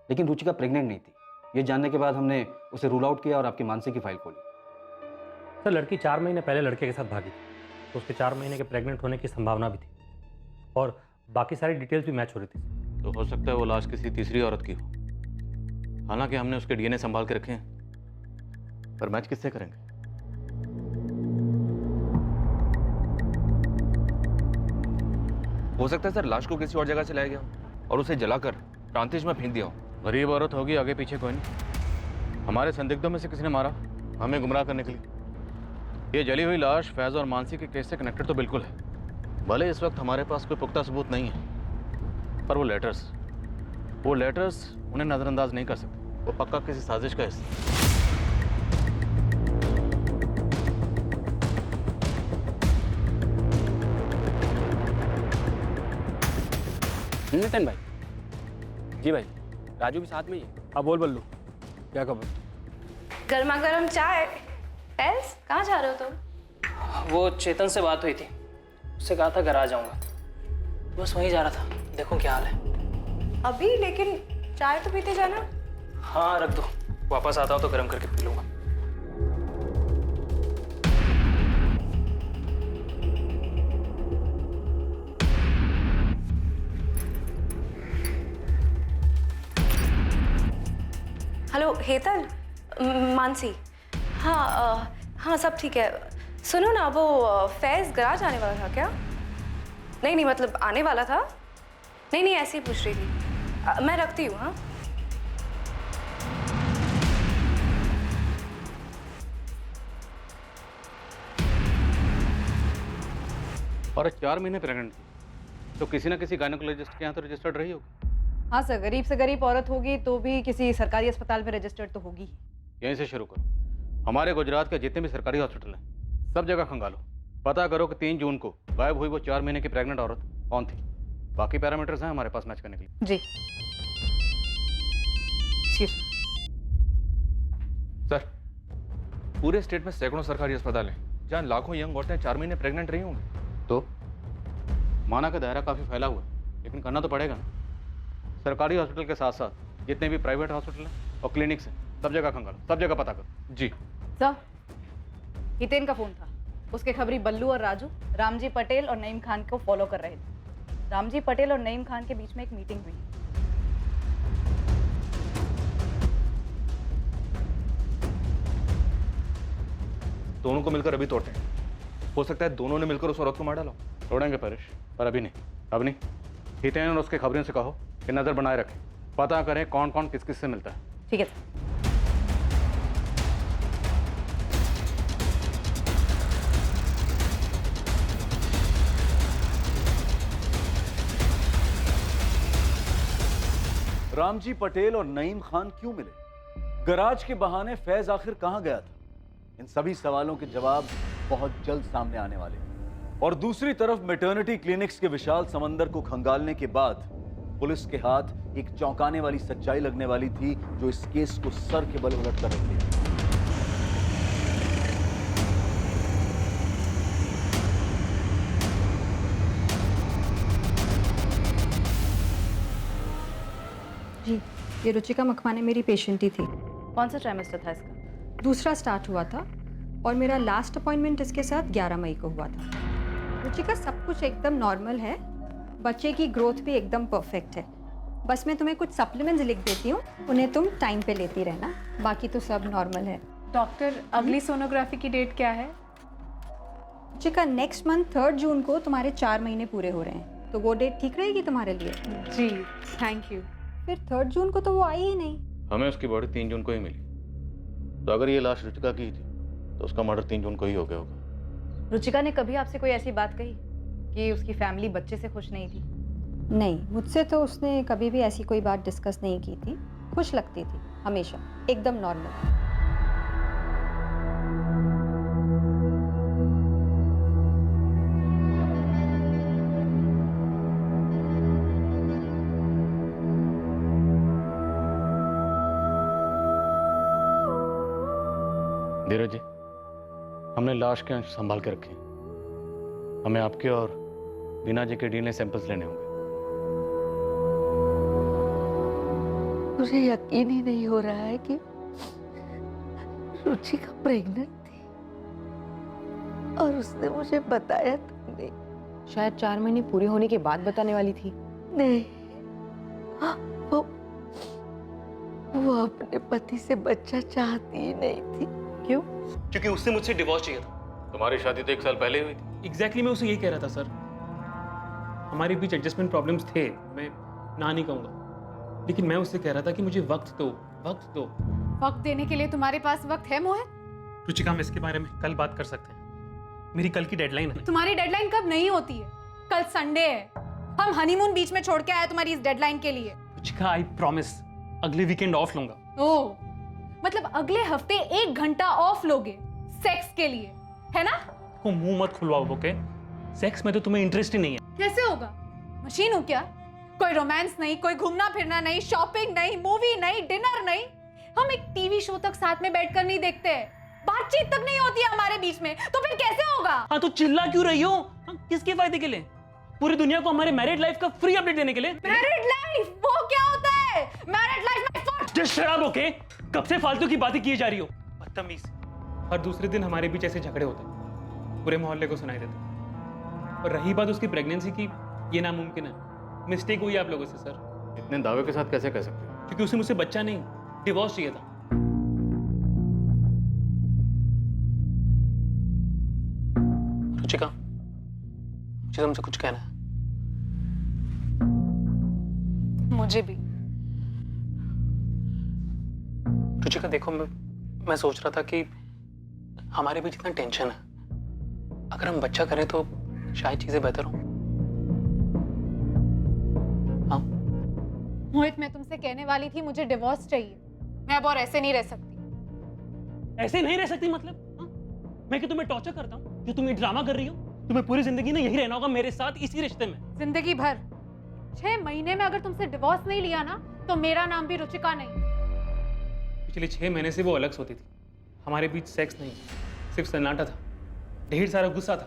लेकिन रुचिका प्रेग्नेंट नहीं थी। ये जानने के बाद हमने उसे रूल आउट किया और आपकी मानसी की फाइल खोली। सर लड़की 4 महीने पहले लड़के के साथ भागी थी, तो उसके 4 महीने के प्रेग्नेंट होने की संभावना भी थी और बाकी सारी डिटेल्स भी मैच हो रही थी। तो हो सकता है वो लाश किसी तीसरी औरत की हो। हालांकि हमने उसके डीएनए संभाल के रखे हैं, पर मैच किससे करेंगे? हो सकता है सर लाश को किसी और जगह से लाया गया और उसे जलाकर प्रांतिज में फेंक दिया हो। गरीब औरत होगी, आगे पीछे कोई नहीं। हमारे संदिग्धों में से किसी ने मारा हमें गुमराह करने के लिए। ये जली हुई लाश फैज और मानसी के केस से कनेक्टेड तो बिल्कुल है। भले इस वक्त हमारे पास कोई पुख्ता सबूत नहीं है, पर वो लेटर्स उन्हें नज़रअंदाज नहीं कर सकते। वो पक्का किसी साजिश का हिस्सा। नितिन भाई। जी भाई, राजू भी साथ में ही है। हाँ बोल बल्लू, क्या खबर? गर्मा गर्म चाय। फैज, कहाँ जा रहे हो तुम? वो चेतन से बात हुई थी, उससे कहा था घर आ जाऊंगा, बस वहीं जा रहा था। देखो क्या हाल है अभी, लेकिन चाय तो पीते जाना। हाँ रख दो, वापस आता हो तो गर्म करके पी लूंगा। हेलो हेतल, मानसी। हाँ हाँ सब ठीक है। सुनो ना, वो फैज गराज आने वाला था क्या? नहीं मतलब आने वाला था। नहीं ऐसे ही पूछ रही थी। मैं रखती हूँ। हाँ और 4 महीने प्रेग्नेंट थी, तो किसी ना किसी गायनेकोलॉजिस्ट के यहाँ तो रजिस्टर्ड रही होगी। हाँ सर, गरीब से गरीब औरत होगी तो भी किसी सरकारी अस्पताल में रजिस्टर्ड तो होगी ही। यहीं से शुरू करो। हमारे गुजरात के जितने भी सरकारी हॉस्पिटल हैं सब जगह खंगालो, पता करो कि 3 जून को गायब हुई वो 4 महीने की प्रेग्नेंट औरत कौन थी। बाकी पैरामीटर्स हैं हमारे पास मैच करने के लिए। जी सर, पूरे स्टेट में सैकड़ों सरकारी अस्पताल हैं जहाँ लाखों यंग औरतें 4 महीने प्रेग्नेंट रही होंगी। तो माना का दायरा काफ़ी फैला हुआ है, लेकिन करना तो पड़ेगा ना। सरकारी हॉस्पिटल के साथ साथ जितने भी प्राइवेट हॉस्पिटल हैं और क्लिनिक्स हैं सब जगह खंगालो, सब जगह पता करो। जी सर, हितेन का फोन था। उसके खबरी बल्लू और राजू रामजी पटेल और नईम खान को फॉलो कर रहे थे। रामजी पटेल और नईम खान के बीच में एक मीटिंग हुई। दोनों को मिलकर अभी तोड़ते हैं। हो सकता है दोनों ने मिलकर उस औरत को मार डाला। तोड़ेंगे परेश, पर अभी नहीं। अब नहीं। हितेन और उसके खबरियों से कहो कि नज़र बनाए रखें, पता करें कौन कौन किस किस से मिलता है। ठीक है सर। रामजी पटेल और नईम खान क्यों मिले? गराज के बहाने फैज आखिर कहां गया था? इन सभी सवालों के जवाब बहुत जल्द सामने आने वाले हैं। और दूसरी तरफ मैटरनिटी क्लिनिक्स के विशाल समंदर को खंगालने के बाद पुलिस के हाथ एक चौंकाने वाली सच्चाई लगने वाली थी, जो इस केस को सर के बल उलट कर रख दिया। जी, ये रुचिका मखमाने मेरी पेशेंट ही थी। कौन सा ट्राइमेस्टर था इसका? दूसरा स्टार्ट हुआ था और मेरा लास्ट अपॉइंटमेंट इसके साथ 11 मई को हुआ था। रुचिका सब कुछ एकदम नॉर्मल है, बच्चे की ग्रोथ भी एकदम परफेक्ट है। बस मैं तुम्हें कुछ सप्लीमेंट्स लिख देती हूँ, उन्हें तुम टाइम पे लेती रहना, बाकी तो सब नॉर्मल है। डॉक्टर, अगली सोनोग्राफी की डेट क्या है? रुचिका नेक्स्ट मंथ 3 जून को तुम्हारे 4 महीने पूरे हो रहे हैं, तो वो डेट ठीक रहेगी तुम्हारे लिए? जी, थैंक यू। फिर 3 जून को तो वो आई ही नहीं। हमें उसकी बॉडी 3 जून को ही मिली, तो अगर ये लाश रुचिका की थी तो उसका मर्डर 3 जून को ही हो गया होगा। रुचिका ने कभी आपसे कोई ऐसी बात कही कि उसकी फैमिली बच्चे से खुश नहीं थी? नहीं, मुझसे तो उसने कभी भी ऐसी कोई बात डिस्कस नहीं की थी। खुश लगती थी हमेशा, एकदम नॉर्मल। धीरज जी, हमने लाश के अंश संभाल के रखे हैं। हमें आपके और बीना जी के डीएनए सैंपल्स लेने होंगे। मुझे यकीन ही नहीं हो रहा है कि रुचिका प्रेग्नेंट थी और उसने मुझे बताया तक नहीं। शायद 4 महीने पूरे होने के बाद बताने वाली थी। नहीं, वो अपने पति से बच्चा चाहती ही नहीं थी। क्यों? क्योंकि उससे मुझसे डिवोर्स चाहिए था। तुम्हारी शादी तो 1 साल पहले हुई थी। एग्जैक्टली मैं उसे यही कह रहा था सर। हमारे बीच एडजस्टमेंट प्रॉब्लम्स थे, मैं ना नहीं कहूँगा, लेकिन मैं उससे कह रहा था कि मुझे वक्त दो, वक्त दो। वक्त देने के लिए तुम्हारे पास वक्त है मोहित? रुचिका, हम इसके बारे में कल बात कर सकते हैं। मेरी कल की डेडलाइन है। तुम्हारी डेडलाइन कब नहीं होती है? कल संडे है, हम हनीमून बीच में छोड़ के आए तुम्हारी इस डेडलाइन के लिए। रुचिका, आई प्रॉमिस अगले वीकेंड ऑफ लूंगा। ओह, मतलब अगले हफ्ते 1 घंटा ऑफ लोगे सेक्स के लिए, है ना? को मुंह मत खुलवाओ, ओके? सेक्स में तो तुम्हें इंटरेस्ट ही नहीं है। कैसे होगा? मशीन हो क्या? कोई रोमांस नहीं, कोई घूमना फिरना नहीं, शॉपिंग नहीं, मूवी नहीं, डिनर नहीं। हम एक टीवी शो तक साथ में बैठकर नहीं देखते, बातचीत तक नहीं होती है हमारे बीच में, तो फिर कैसे होगा? हाँ, तो चिल्ला क्यों रही हो? किसके फायदे के लिए? पूरी दुनिया को हमारे मैरिड लाइफ का फ्री अपडेट देने के लिए? मैरिड लाइफ वो क्या होता है? Married life just shut up, okay? कब से फालतू की बातें किए जा रही हो? बदतमीज। हर दूसरे दिन हमारे बीच ऐसे झगड़े होते, पूरे मोहल्ले को सुनाई देते। और रही बात उसकी प्रेगनेंसी की, ये नामुमकिन है। मिस्टेक हुई आप लोगों से सर। इतने दावे के साथ कैसे कह सकते हो? क्योंकि उसे मुझसे बच्चा नहीं, डिवोर्स चाहिए था। रुचिका, मुझे तुमसे कुछ कहना है। मुझे भी। रुचिका देखो, मैं सोच रहा था कि हमारे बीच इतना टेंशन है, अगर हम बच्चा करें तो शायद चीजें बेहतर हों। हाँ मोहित, मैं तुमसे कहने वाली थी मुझे डिवोर्स चाहिए। मैं अब और ऐसे नहीं रह सकती। ऐसे नहीं रह सकती मतलब? हाँ? मैं कि तुम्हें टॉर्चर करता हूँ जो तुम ये ड्रामा कर रही हो? तुम्हें पूरी जिंदगी ना यही रहना होगा मेरे साथ, इसी रिश्ते में। जिंदगी भर? 6 महीने में अगर तुमसे डिवोर्स नहीं लिया ना, तो मेरा नाम भी रुचिका नहीं। पिछले 6 महीने से वो अलग सोती थी। हमारे बीच सेक्स नहीं, सिर्फ सन्नाटा था, ढेर सारा गुस्सा था।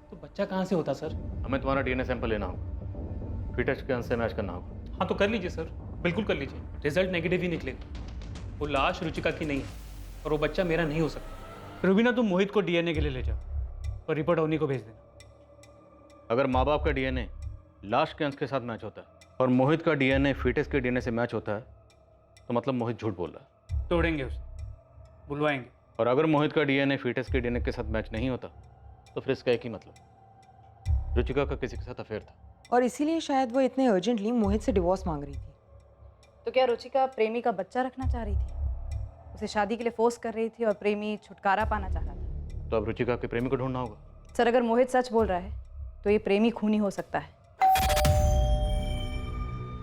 तो बच्चा कहाँ से होता सर? हमें तुम्हारा डीएनए सैंपल लेना होगा, फीटस के अंश से मैच करना होगा। हाँ, तो कर लीजिए सर, बिल्कुल कर लीजिए। रिजल्ट नेगेटिव ही निकलेगा। वो लाश रुचिका की नहीं है और वो बच्चा मेरा नहीं हो सकता। रुबीना, तुम मोहित को डीएनए के लिए ले जाओ और रिपोर्ट अवनी को भेज देना। अगर माँ बाप का डीएनए लाश के अंश के साथ मैच होता है और मोहित का डीएनए फीटस के डीएनए से मैच होता है, तो मतलब मोहित झूठ बोल रहा है। तोड़ेंगे उसे, बुलवाएंगे। और अगर मोहित का डीएनए फीटस के डीएनए के साथ मैच नहीं होता, तो फिर इसका एक ही मतलब, रुचिका का किसी के साथ अफेयर था। और इसीलिए शायद वो इतने अर्जेंटली मोहित से डिवोर्स मांग रही थी। तो क्या रुचिका प्रेमी का बच्चा रखना चाह रही थी? उसे शादी के लिए फोर्स कर रही थी और प्रेमी छुटकारा पाना चाह रहा था। तो अब रुचिका के प्रेमी को ढूंढना होगा। सर, अगर मोहित सच बोल रहा है तो ये प्रेमी खूनी हो सकता है।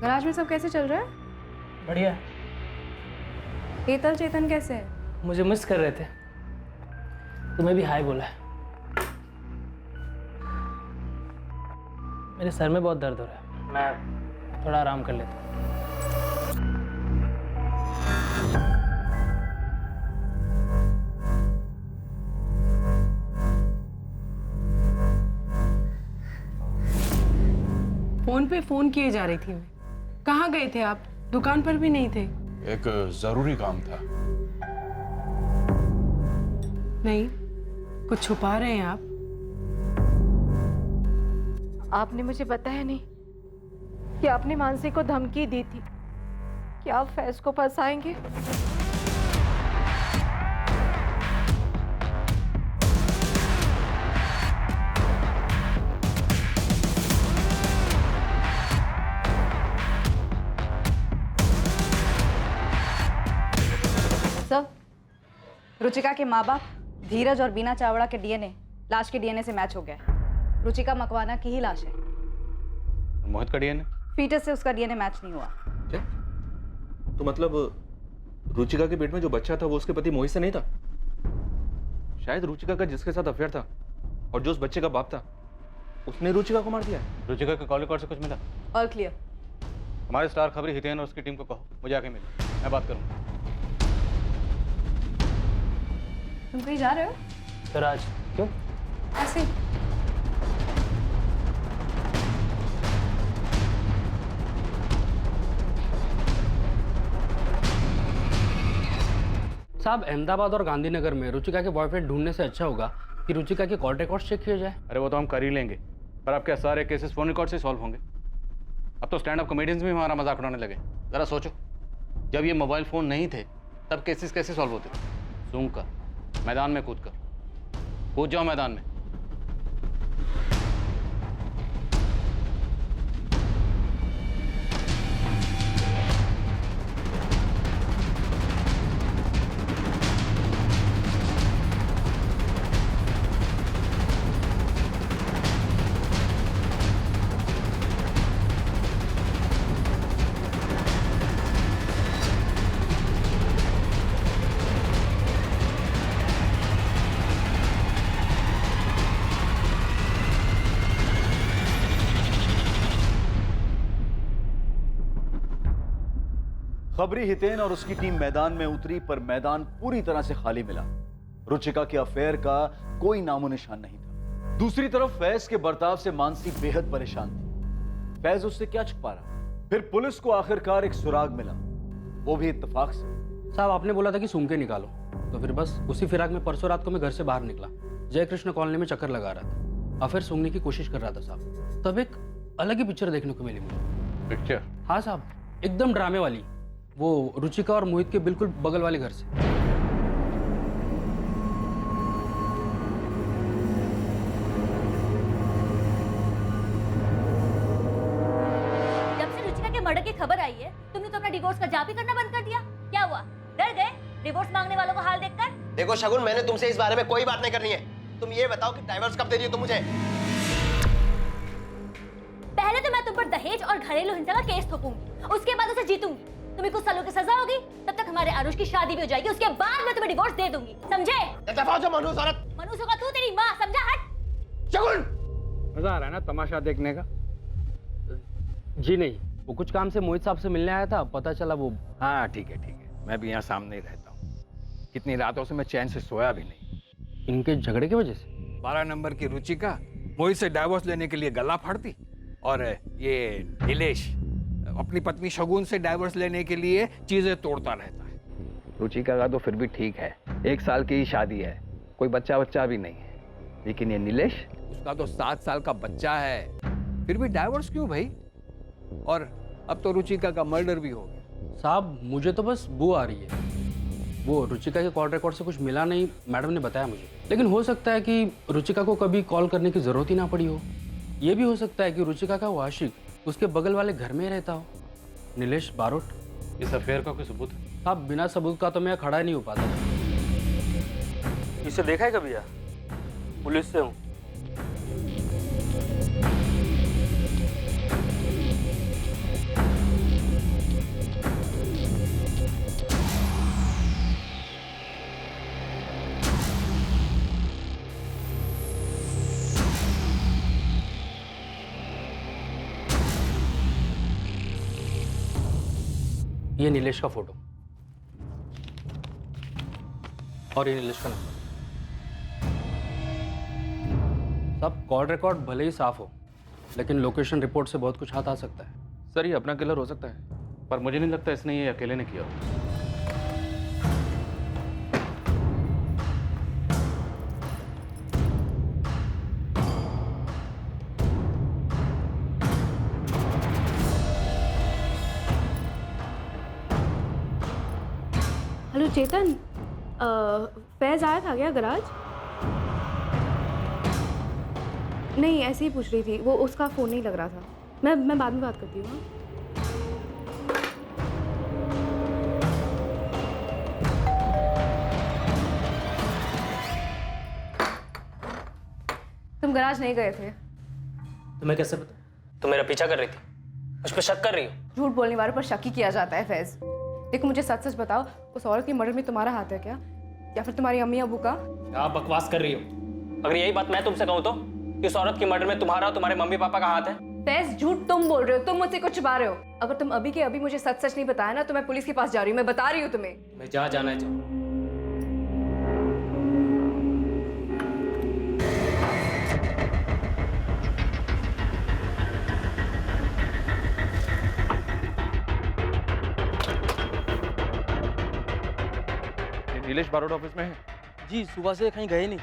गराज में सब कैसे चल रहा है? बढ़िया। हेतल चेतन कैसे है? मुझे मिस कर रहे थे, तुम्हें भी हाय बोला है। मेरे सर में बहुत दर्द हो रहा है, मैं थोड़ा आराम कर लेता हूँ। फोन पे फोन किए जा रही थी मैं। कहाँ गए थे आप? दुकान पर भी नहीं थे। एक जरूरी काम था। नहीं, कुछ छुपा रहे हैं आप। आपने मुझे बताया नहीं कि आपने मानसी को धमकी दी थी कि आप फैज को फंसाएंगे। सर, रुचिका के माँ बाप धीरज और बीना चावड़ा के डीएनए लाश के डीएनए से मैच हो गया है। रुचिका मकवाना की ही लाश है। मोहित का डीएनए? फीटस से उसका डीएनए मैच नहीं हुआ। क्या? तो मतलब रुचिका के पेट में जो बच्चा था वो उसके पति मोहित से नहीं था? शायद रुचिका का जिसके साथ अफेयर था और जो उस बच्चे का बाप था उसने रुचिका को मार दिया है। रुचिका के कॉल रिकॉर्ड से कुछ मिला? All clear. हमारे स्टार खबरी हितेन और उसकी टीम को कहो मुझे आके मिले, मैं बात करूंगा। तुम कहीं जा रहे हो? तो राज, क्यों? ऐसे। साहब, अहमदाबाद और गांधीनगर में रुचिका के बॉयफ्रेंड ढूंढने से अच्छा होगा कि रुचिका के कॉल रिकॉर्ड चेक किया जाए। अरे वो तो हम कर ही लेंगे, पर आपके सारे केसेस फोन रिकॉर्ड से सॉल्व होंगे। अब तो स्टैंड अप कॉमेडियंस भी हमारा मजाक उड़ाने लगे। जरा सोचो, जब ये मोबाइल फोन नहीं थे तब केसेस कैसे सॉल्व होते थे? सूंघ कर, मैदान में कूद जाओ मैदान में। खबरी हितेन और उसकी टीम मैदान में उतरी, पर मैदान पूरी तरह से खाली मिला। रुचिका के अफेयर का कोई नामो निशान नहीं था। दूसरी तरफ फैज के बर्ताव से मानसी बेहद परेशान थी। फैज उससे क्या छुपा रहा? फिर पुलिस को आखिरकार एक सुराग मिला, वो भी इत्तेफाक से। साहब, आपने बोला था कि सूंघ के निकालो, तो फिर बस उसी फिराक में परसों रात को मैं घर से बाहर निकला। जय कृष्ण कॉलोनी में चक्कर लगा रहा था, अफेयर सूंघने की कोशिश कर रहा था साहब। तब एक अलग ही पिक्चर देखने को मिली मुझे। पिक्चर? हाँ साहब, एकदम ड्रामे वाली, वो रुचिका और मोहित के बिल्कुल बगल वाले घर से। जब से रुचिका के मर्डर की खबर आई है, तुमने तो अपना डिवोर्स का जाप ही करना बंद कर दिया। क्या हुआ? डर गए डिवोर्स मांगने वालों का हाल देखकर? देखो शगुन, मैंने तुमसे इस बारे में कोई बात नहीं करनी है। तुम ये बताओ कि डाइवोर्स कब दे रही हो तुम मुझे? पहले तो मैं तुम पर दहेज और घरेलू हिंसा का केस ठोकूंगी, उसके बाद उसे जीतूंगी। तुम्हें कुछ सालों की सजा होगी, तब तक हमारे अनुज की शादी भी हो जाएगी। उसके बाद मैं तुम्हें डिवोर्स दे दूंगी, समझे? मनुष्य औरत। मनुष्य होगा तू, तेरी माँ, समझा? हट। शगुन, मजा आ रहा है ना तमाशा देखने का? जी नहीं, वो कुछ काम से मोहित साहब से मिलने आया था, पता चला वो। हाँ ठीक है, मैं भी यहाँ सामने ही रहता हूँ। कितनी रातों से मैं चैन से सोया भी नहीं। इनके झगड़े की वजह से? 12 नंबर की रुचिका मोहित से डाइवोर्स लेने के लिए गला फाड़ती, और ये नीलेश अपनी पत्नी शगुन से डाइवोर्स लेने के लिए चीजें तोड़ता रहता है। रुचिका का तो फिर भी ठीक है, 1 साल की ही शादी है, कोई बच्चा भी नहीं है। लेकिन ये नीलेश, उसका तो 7 साल का बच्चा है, फिर भी डाइवोर्स क्यों भाई? और अब तो रुचिका का मर्डर भी हो गया। साहब, मुझे तो बस बू आ रही है। वो रुचिका के कॉल रिकॉर्ड से कुछ मिला नहीं, मैडम ने बताया मुझे। लेकिन हो सकता है कि रुचिका को कभी कॉल करने की जरूरत ही ना पड़ी हो। ये भी हो सकता है कि रुचिका का वो आशिक उसके बगल वाले घर में रहता हो, नीलेश बारोट। इस अफेयर का कोई सबूत है? साहब, बिना सबूत का तो मैं खड़ा ही नहीं हो पाता। इसे देखा है कभी यार? पुलिस से हूँ। ये नीलेश का फोटो और ये नीलेश का नंबर। सब कॉल रिकॉर्ड भले ही साफ हो, लेकिन लोकेशन रिपोर्ट से बहुत कुछ हाथ आ सकता है। सर ये अपना किलर हो सकता है, पर मुझे नहीं लगता इसने ये अकेले ने किया हो। हेलो चेतन, फैज़ आया था क्या गराज? नहीं, ऐसे ही पूछ रही थी, वो उसका फ़ोन नहीं लग रहा था। मैं बाद में बात करती हूँ। तुम गराज नहीं गए थे? तुम्हें कैसे पता? तुम मेरा पीछा कर रही थी, मुझ पर शक कर रही हो? झूठ बोलने वालों पर शक ही किया जाता है फैज़। देखो मुझे सच सच बताओ, उस औरत की मर्डर में तुम्हारा हाथ है क्या, या फिर तुम्हारी अम्मी अबू का? क्या बकवास कर रही हो? अगर यही बात मैं तुमसे कहूँ तो कि उस औरत की मर्डर में तुम्हारा और तुम्हारे मम्मी पापा का हाथ है? फैज़ झूठ तुम बोल रहे हो, तुम मुझसे कुछ छुपा रहे हो। अगर तुम अभी के अभी मुझे सच सच नहीं बताया ना तो मैं पुलिस के पास जा रही हूँ, मैं बता रही हूँ तुम्हें। मैं जहाँ जाना है जाओ। नीलेश बारोड ऑफिस में है? जी, सुबह से कहीं गए नहीं।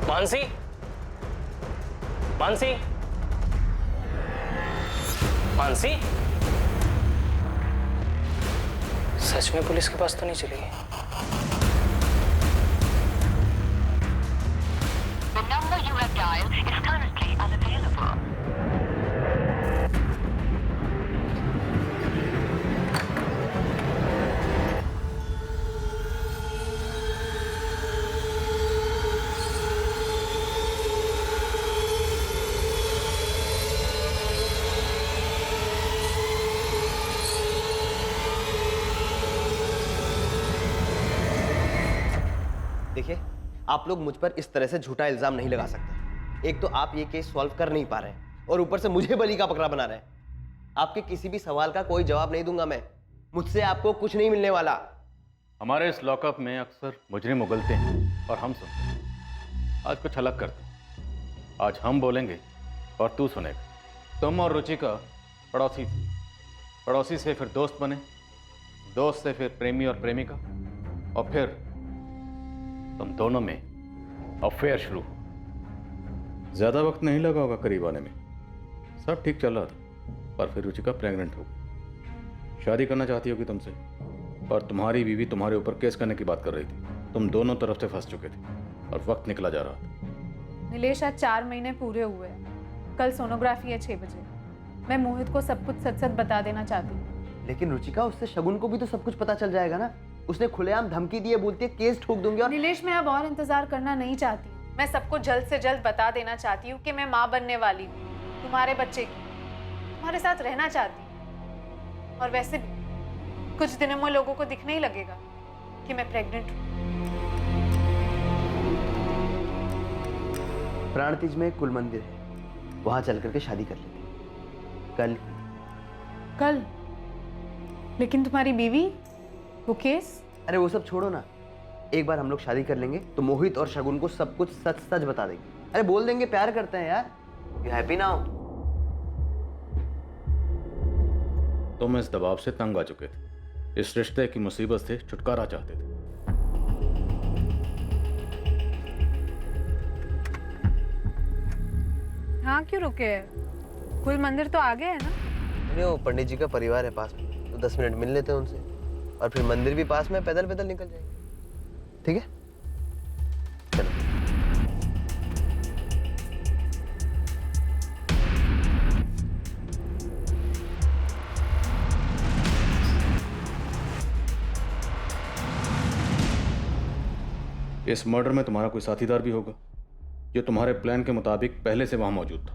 मानसी, मानसी, मानसी, सच में पुलिस के पास तो नहीं चली गई? The number you have dialed is currently unavailable. देखिए, आप लोग मुझ पर इस तरह से झूठा इल्जाम नहीं लगा सकते। एक तो आप ये केस सॉल्व कर नहीं पा रहे हैं और ऊपर से मुझे बली का बकरा बना रहे हैं। आपके किसी भी सवाल का कोई जवाब नहीं दूंगा मैं। मुझसे आपको कुछ नहीं मिलने वाला। हमारे इस लॉकअप में अक्सर मुजरिम उगलते हैं और हम सुनते हैं। आज कुछ अलग करते हैं। आज हम बोलेंगे और तू सुनेगा। तुम और रुचिका पड़ोसी थे, पड़ोसी से फिर दोस्त बने, दोस्त से फिर प्रेमी और प्रेमिका, और फिर तुम दोनों में अफेयर शुरू हो। ज़्यादा वक्त नहीं लगा होगा करीब आने में। सब ठीक चल रहा था, पर फिर रुचिका प्रेग्नेंट हो गई। शादी करना चाहती होगी तुमसे, पर तुम्हारी बीवी तुम्हारे ऊपर केस करने की बात कर रही थी। तुम दोनों तरफ से फंस चुके थे और वक्त निकला जा रहा था। नीलेश, आज 4 महीने पूरे हुए हैं। कल सोनोग्राफी है 6 बजे। मैं मोहित को सब कुछ सच सच बता देना चाहती हूँ। लेकिन रुचिका, उससे शगुन को भी तो सब कुछ पता चल जाएगा ना। उसने खुलेआम धमकी दी है, बोलती है केस ठोक दूंगी। और नीलेश, मैं अब और इंतजार करना नहीं चाहती। मैं सबको जल्द से जल्द बता देना चाहती हूँ कि मैं माँ बनने वाली हूँ, तुम्हारे बच्चे की। तुम्हारे साथ रहना चाहती हूँ। और वैसे भी कुछ दिनों में लोगों को दिखने ही लगेगा कि मैं प्रेग्नेंट हूँ। प्राणतीज में एक कुल मंदिर है, वहां चल करके शादी कर लेते कल। कल? लेकिन तुम्हारी बीवी, वो केस? अरे वो सब छोड़ो ना। एक बार हम लोग शादी कर लेंगे तो मोहित और शगुन को सब कुछ सच सच बता देंगे। अरे बोल देंगे प्यार करते हैं यार। You happy now? तुम इस दबाव से तंग आ चुके थे, इस रिश्ते की मुसीबत से छुटकारा चाहते थे। हाँ, क्यों रुके? कुल मंदिर तो आगे है ना? अरे वो पंडित जी का परिवार है पास में, तो 10 मिनट मिल लेते हैं उनसे, और फिर मंदिर भी पास में, पैदल पैदल निकल जाएंगे। ठीक है, चलो। इस मर्डर में तुम्हारा कोई साथीदार भी होगा, जो तुम्हारे प्लान के मुताबिक पहले से वहां मौजूद था।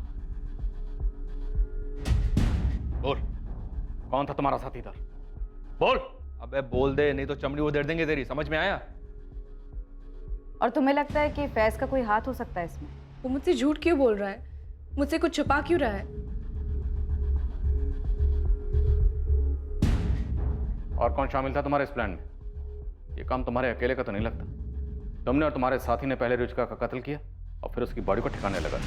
बोल, कौन था तुम्हारा साथीदार? बोल। अबे बोल दे, नहीं तो चमड़ी उधेड़ देंगे तेरी। समझ में आया? और तुम्हें लगता है कि फैज का कोई हाथ हो सकता है इसमें? वो मुझसे झूठ क्यों बोल रहा है? मुझसे कुछ छुपा क्यों रहा है? और कौन शामिल था तुम्हारे इस प्लान में? ये काम तुम्हारे अकेले का तो नहीं लगता। तुमने और तुम्हारे साथी ने पहले रुचिका का कत्ल किया और फिर उसकी बॉडी को ठिकाने लगा।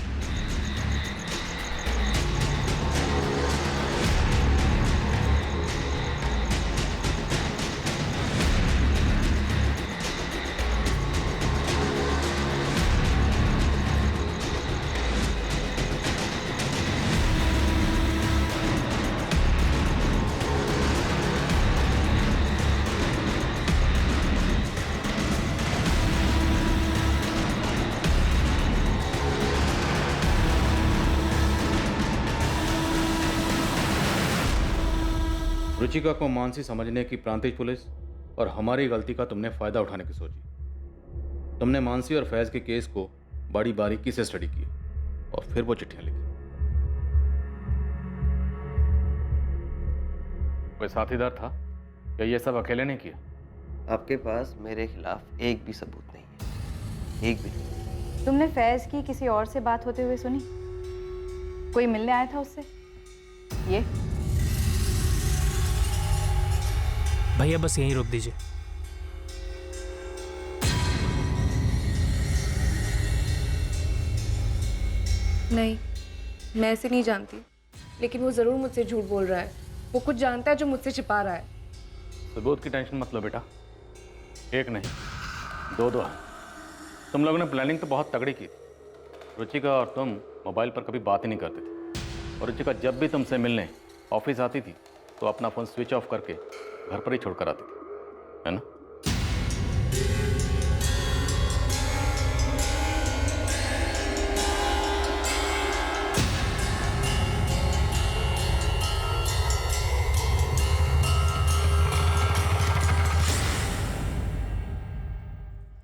रुचिका को मानसी समझने की प्रांतीय पुलिस और हमारी गलती का तुमने फायदा उठाने की सोची। तुमने मानसी और फैज के केस को बड़ी बारीकी से स्टडी किया और फिर वो चिट्ठियां लिखी। कोई साथीदार था या ये सब अकेले ने किया? आपके पास मेरे खिलाफ एक भी सबूत नहीं है, एक भी नहीं। तुमने फैज की किसी और से बात होते हुए सुनी? कोई मिलने आया था उससे? ये भैया बस यहीं रोक दीजिए। नहीं, मैं ऐसे नहीं जानती, लेकिन वो जरूर मुझसे झूठ बोल रहा है। वो कुछ जानता है जो मुझसे छिपा रहा है। सबूत की टेंशन मत लो बेटा, एक नहीं दो है। तुम लोगों ने प्लानिंग तो बहुत तगड़ी की थी। रुचिका और तुम मोबाइल पर कभी बात ही नहीं करते थे और रुचिका जब भी तुमसे मिलने ऑफिस आती थी तो अपना फ़ोन स्विच ऑफ करके घर पर ही छोड़कर आती थी, है ना?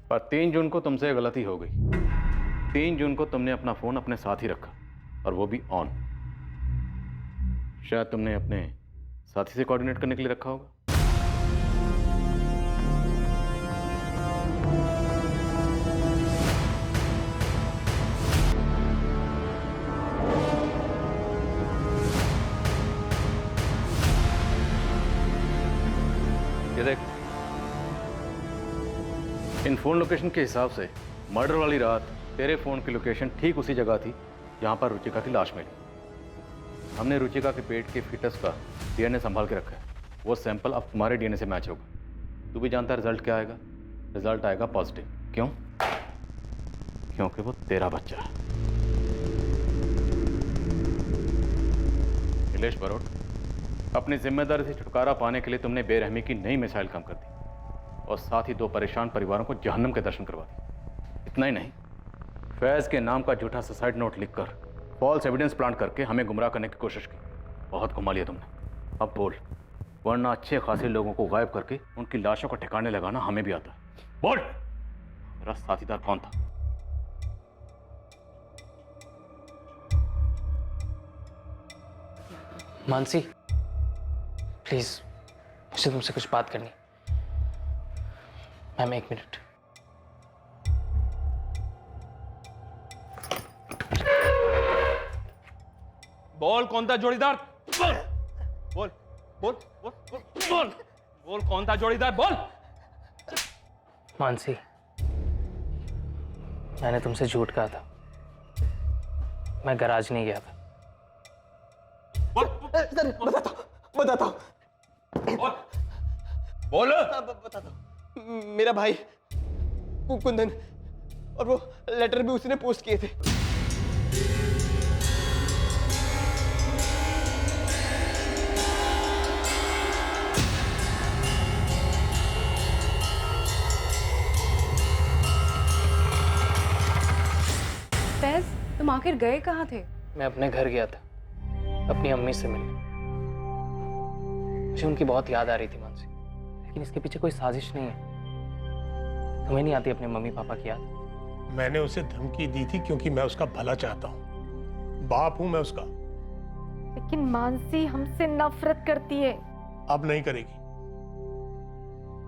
पर 3 जून को तुमसे गलती हो गई। 3 जून को तुमने अपना फोन अपने साथ ही रखा और वो भी ऑन। शायद तुमने अपने साथी से कोऑर्डिनेट करने के लिए रखा होगा। ये देख, इन फोन लोकेशन के हिसाब से मर्डर वाली रात तेरे फोन की लोकेशन ठीक उसी जगह थी जहां पर रुचिका की लाश मिली। हमने रुचिका के पेट के फीटस का डीएनए संभाल के रखा है। वो सैंपल अब तुम्हारे डीएनए से मैच होगा। तू भी जानता है रिजल्ट क्या आएगा? रिजल्ट आएगा पॉजिटिव। क्यों? क्योंकि वो तेरा बच्चा है। नीलेश बरोट, अपनी जिम्मेदारी से छुटकारा पाने के लिए तुमने बेरहमी की नई मिसाइल काम कर दी और साथ ही 2 परेशान परिवारों को जहन्नम के दर्शन करवा दिए। इतना ही नहीं, फैज के नाम का झूठा सुसाइड नोट लिखकर फॉल्स एविडेंस प्लांट करके हमें गुमराह करने की कोशिश की। बहुत घुमा लिया तुमने। अब बोल, वरना अच्छे खासे लोगों को गायब करके उनकी लाशों को ठिकाने लगाना हमें भी आता है। बोल, मेरा साथीदार कौन था? मानसी, प्लीज मुझे तुमसे कुछ बात करनी। Ma'am 1 minute. बोल, कौन था जोड़ीदार? बोल बोल बोल बोल बोल बोल बोल, कौन था जोड़ीदार? बोल। मानसी, मैंने तुमसे झूठ कहा था। मैं गैराज नहीं गया था। बताता बोल। बताता। मेरा भाई कुंदन, और वो लेटर भी उसने पोस्ट किए थे। फैज, तुम आखिर गए कहाँ थे? मैं अपने घर गया था अपनी अम्मी से मिलने। मुझे उनकी बहुत याद आ रही थी मानसी, लेकिन इसके पीछे कोई साजिश नहीं है। तुम्हें नहीं आती अपने मम्मी पापा की याद? मैंने उसे धमकी दी थी क्योंकि मैं उसका भला चाहता हूं, बाप हूं मैं उसका। लेकिन मानसी हमसे नफरत करती है। अब नहीं करेगी।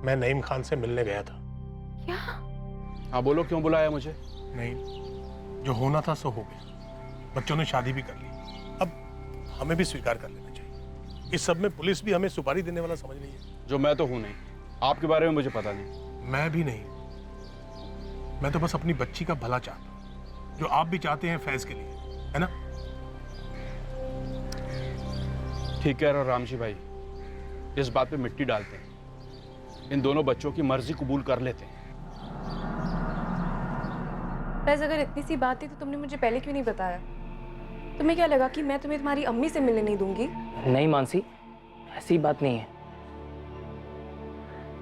मैं नईम खान से मिलने गया था। क्या? हाँ बोलो, क्यों बुलाया मुझे? नहीं, जो होना था सो हो गया। बच्चों ने शादी भी कर ली, अब हमें भी स्वीकार कर लेना चाहिए। इस सब में पुलिस भी हमें सुपारी देने वाला समझ रही है। जो मैं तो हूं नहीं, आपके बारे में मुझे पता नहीं। मैं भी नहीं, मैं तो बस अपनी बच्ची का भला चाहता हूँ, जो आप भी चाहते हैं फैज के लिए, है ना? ठीक कह रहे हो रामजी भाई, इस बात पे मिट्टी डालते हैं, इन दोनों बच्चों की मर्जी कबूल कर लेते हैं। फैज, अगर इतनी सी बात थी तो तुमने मुझे पहले क्यों नहीं बताया? तुम्हें क्या लगा कि मैं तुम्हें तुम्हारी अम्मी से मिलने नहीं दूंगी? नहीं मानसी, ऐसी बात नहीं है।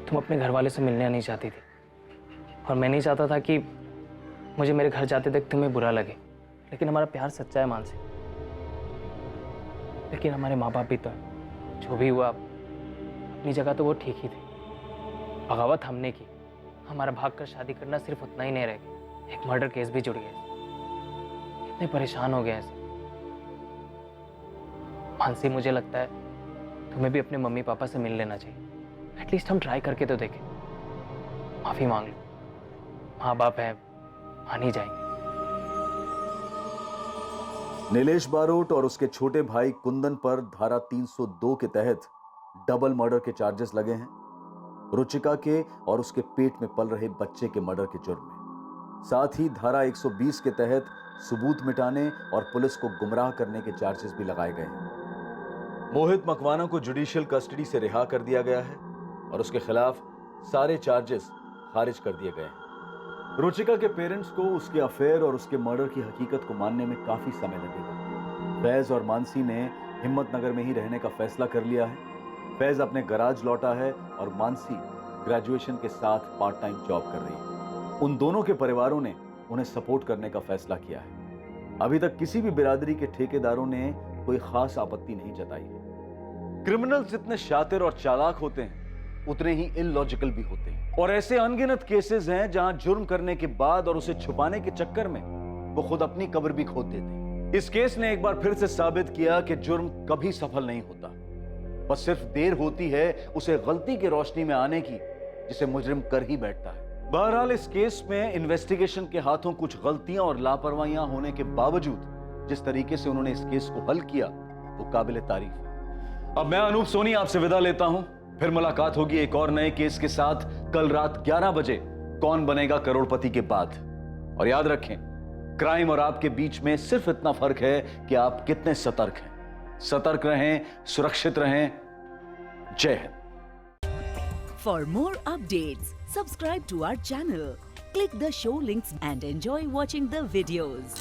तुम अपने घर वाले से मिलने नहीं चाहती थी, और मैं नहीं चाहता था कि मुझे मेरे घर जाते तक तुम्हें बुरा लगे। लेकिन हमारा प्यार सच्चा है मानसी। लेकिन हमारे माँ बाप भी तो हैं। जो भी हुआ अपनी जगह तो वो ठीक ही थे। बगावत हमने की, हमारा भाग कर शादी करना सिर्फ उतना ही नहीं रह गया, एक मर्डर केस भी जुड़ गया। कितने परेशान हो गए ऐसे। मानसी, मुझे लगता है तुम्हें भी अपने मम्मी पापा से मिल लेना चाहिए। एटलीस्ट हम ट्राई करके तो देखें। माफी मांग लो, माँ बाप है, मान ही जाएंगे। नीलेश बारोट और उसके छोटे भाई कुंदन पर धारा 302 के तहत डबल मर्डर के चार्जेस लगे हैं, रुचिका के और उसके पेट में पल रहे बच्चे के मर्डर के जुर्म में। साथ ही धारा 120 के तहत सबूत मिटाने और पुलिस को गुमराह करने के चार्जेस भी लगाए गए हैं। मोहित मकवाना को जुडिशियल कस्टडी से रिहा कर दिया गया है और उसके खिलाफ सारे चार्जेस खारिज कर दिए गए हैं। रुचिका के पेरेंट्स को उसके अफेयर और उसके मर्डर की हकीकत को मानने में काफी समय लगेगा। फैज और मानसी ने हिम्मतनगर में ही रहने का फैसला कर लिया है। फैज अपने गराज लौटा है और मानसी ग्रेजुएशन के साथ पार्ट टाइम जॉब कर रही है। उन दोनों के परिवारों ने उन्हें सपोर्ट करने का फैसला किया है। अभी तक किसी भी बिरादरी के ठेकेदारों ने कोई खास आपत्ति नहीं जताई है। क्रिमिनल्स जितने शातिर और चालाक होते हैं, उतने ही इलॉजिकल भी होते हैं। और ऐसे अनगिनत केसेस हैं जहां जुर्म करने के बाद और उसे छुपाने के चक्कर में वो खुद अपनी कब्र भी खोद देते हैं। इस केस ने एक बार फिर से साबित किया कि जुर्म कभी सफल नहीं होता, बस सिर्फ देर होती है उसे गलती की रोशनी में आने की, जिसे मुजरिम कर ही बैठता है। बहरहाल इस केस में इन्वेस्टिगेशन के हाथों कुछ गलतियां और लापरवाहियां होने के बावजूद जिस तरीके से उन्होंने इस केस को हल किया वो काबिले तारीफ है। अब मैं अनूप सोनी आपसे विदा लेता हूं। फिर मुलाकात होगी एक और नए केस के साथ कल रात 11 बजे कौन बनेगा करोड़पति के बाद। और याद रखें, क्राइम और आपके बीच में सिर्फ इतना फर्क है कि आप कितने सतर्क हैं। सतर्क रहें, सुरक्षित रहें। जय Hind. For more updates, subscribe to our channel, click the show links and enjoy watching the videos.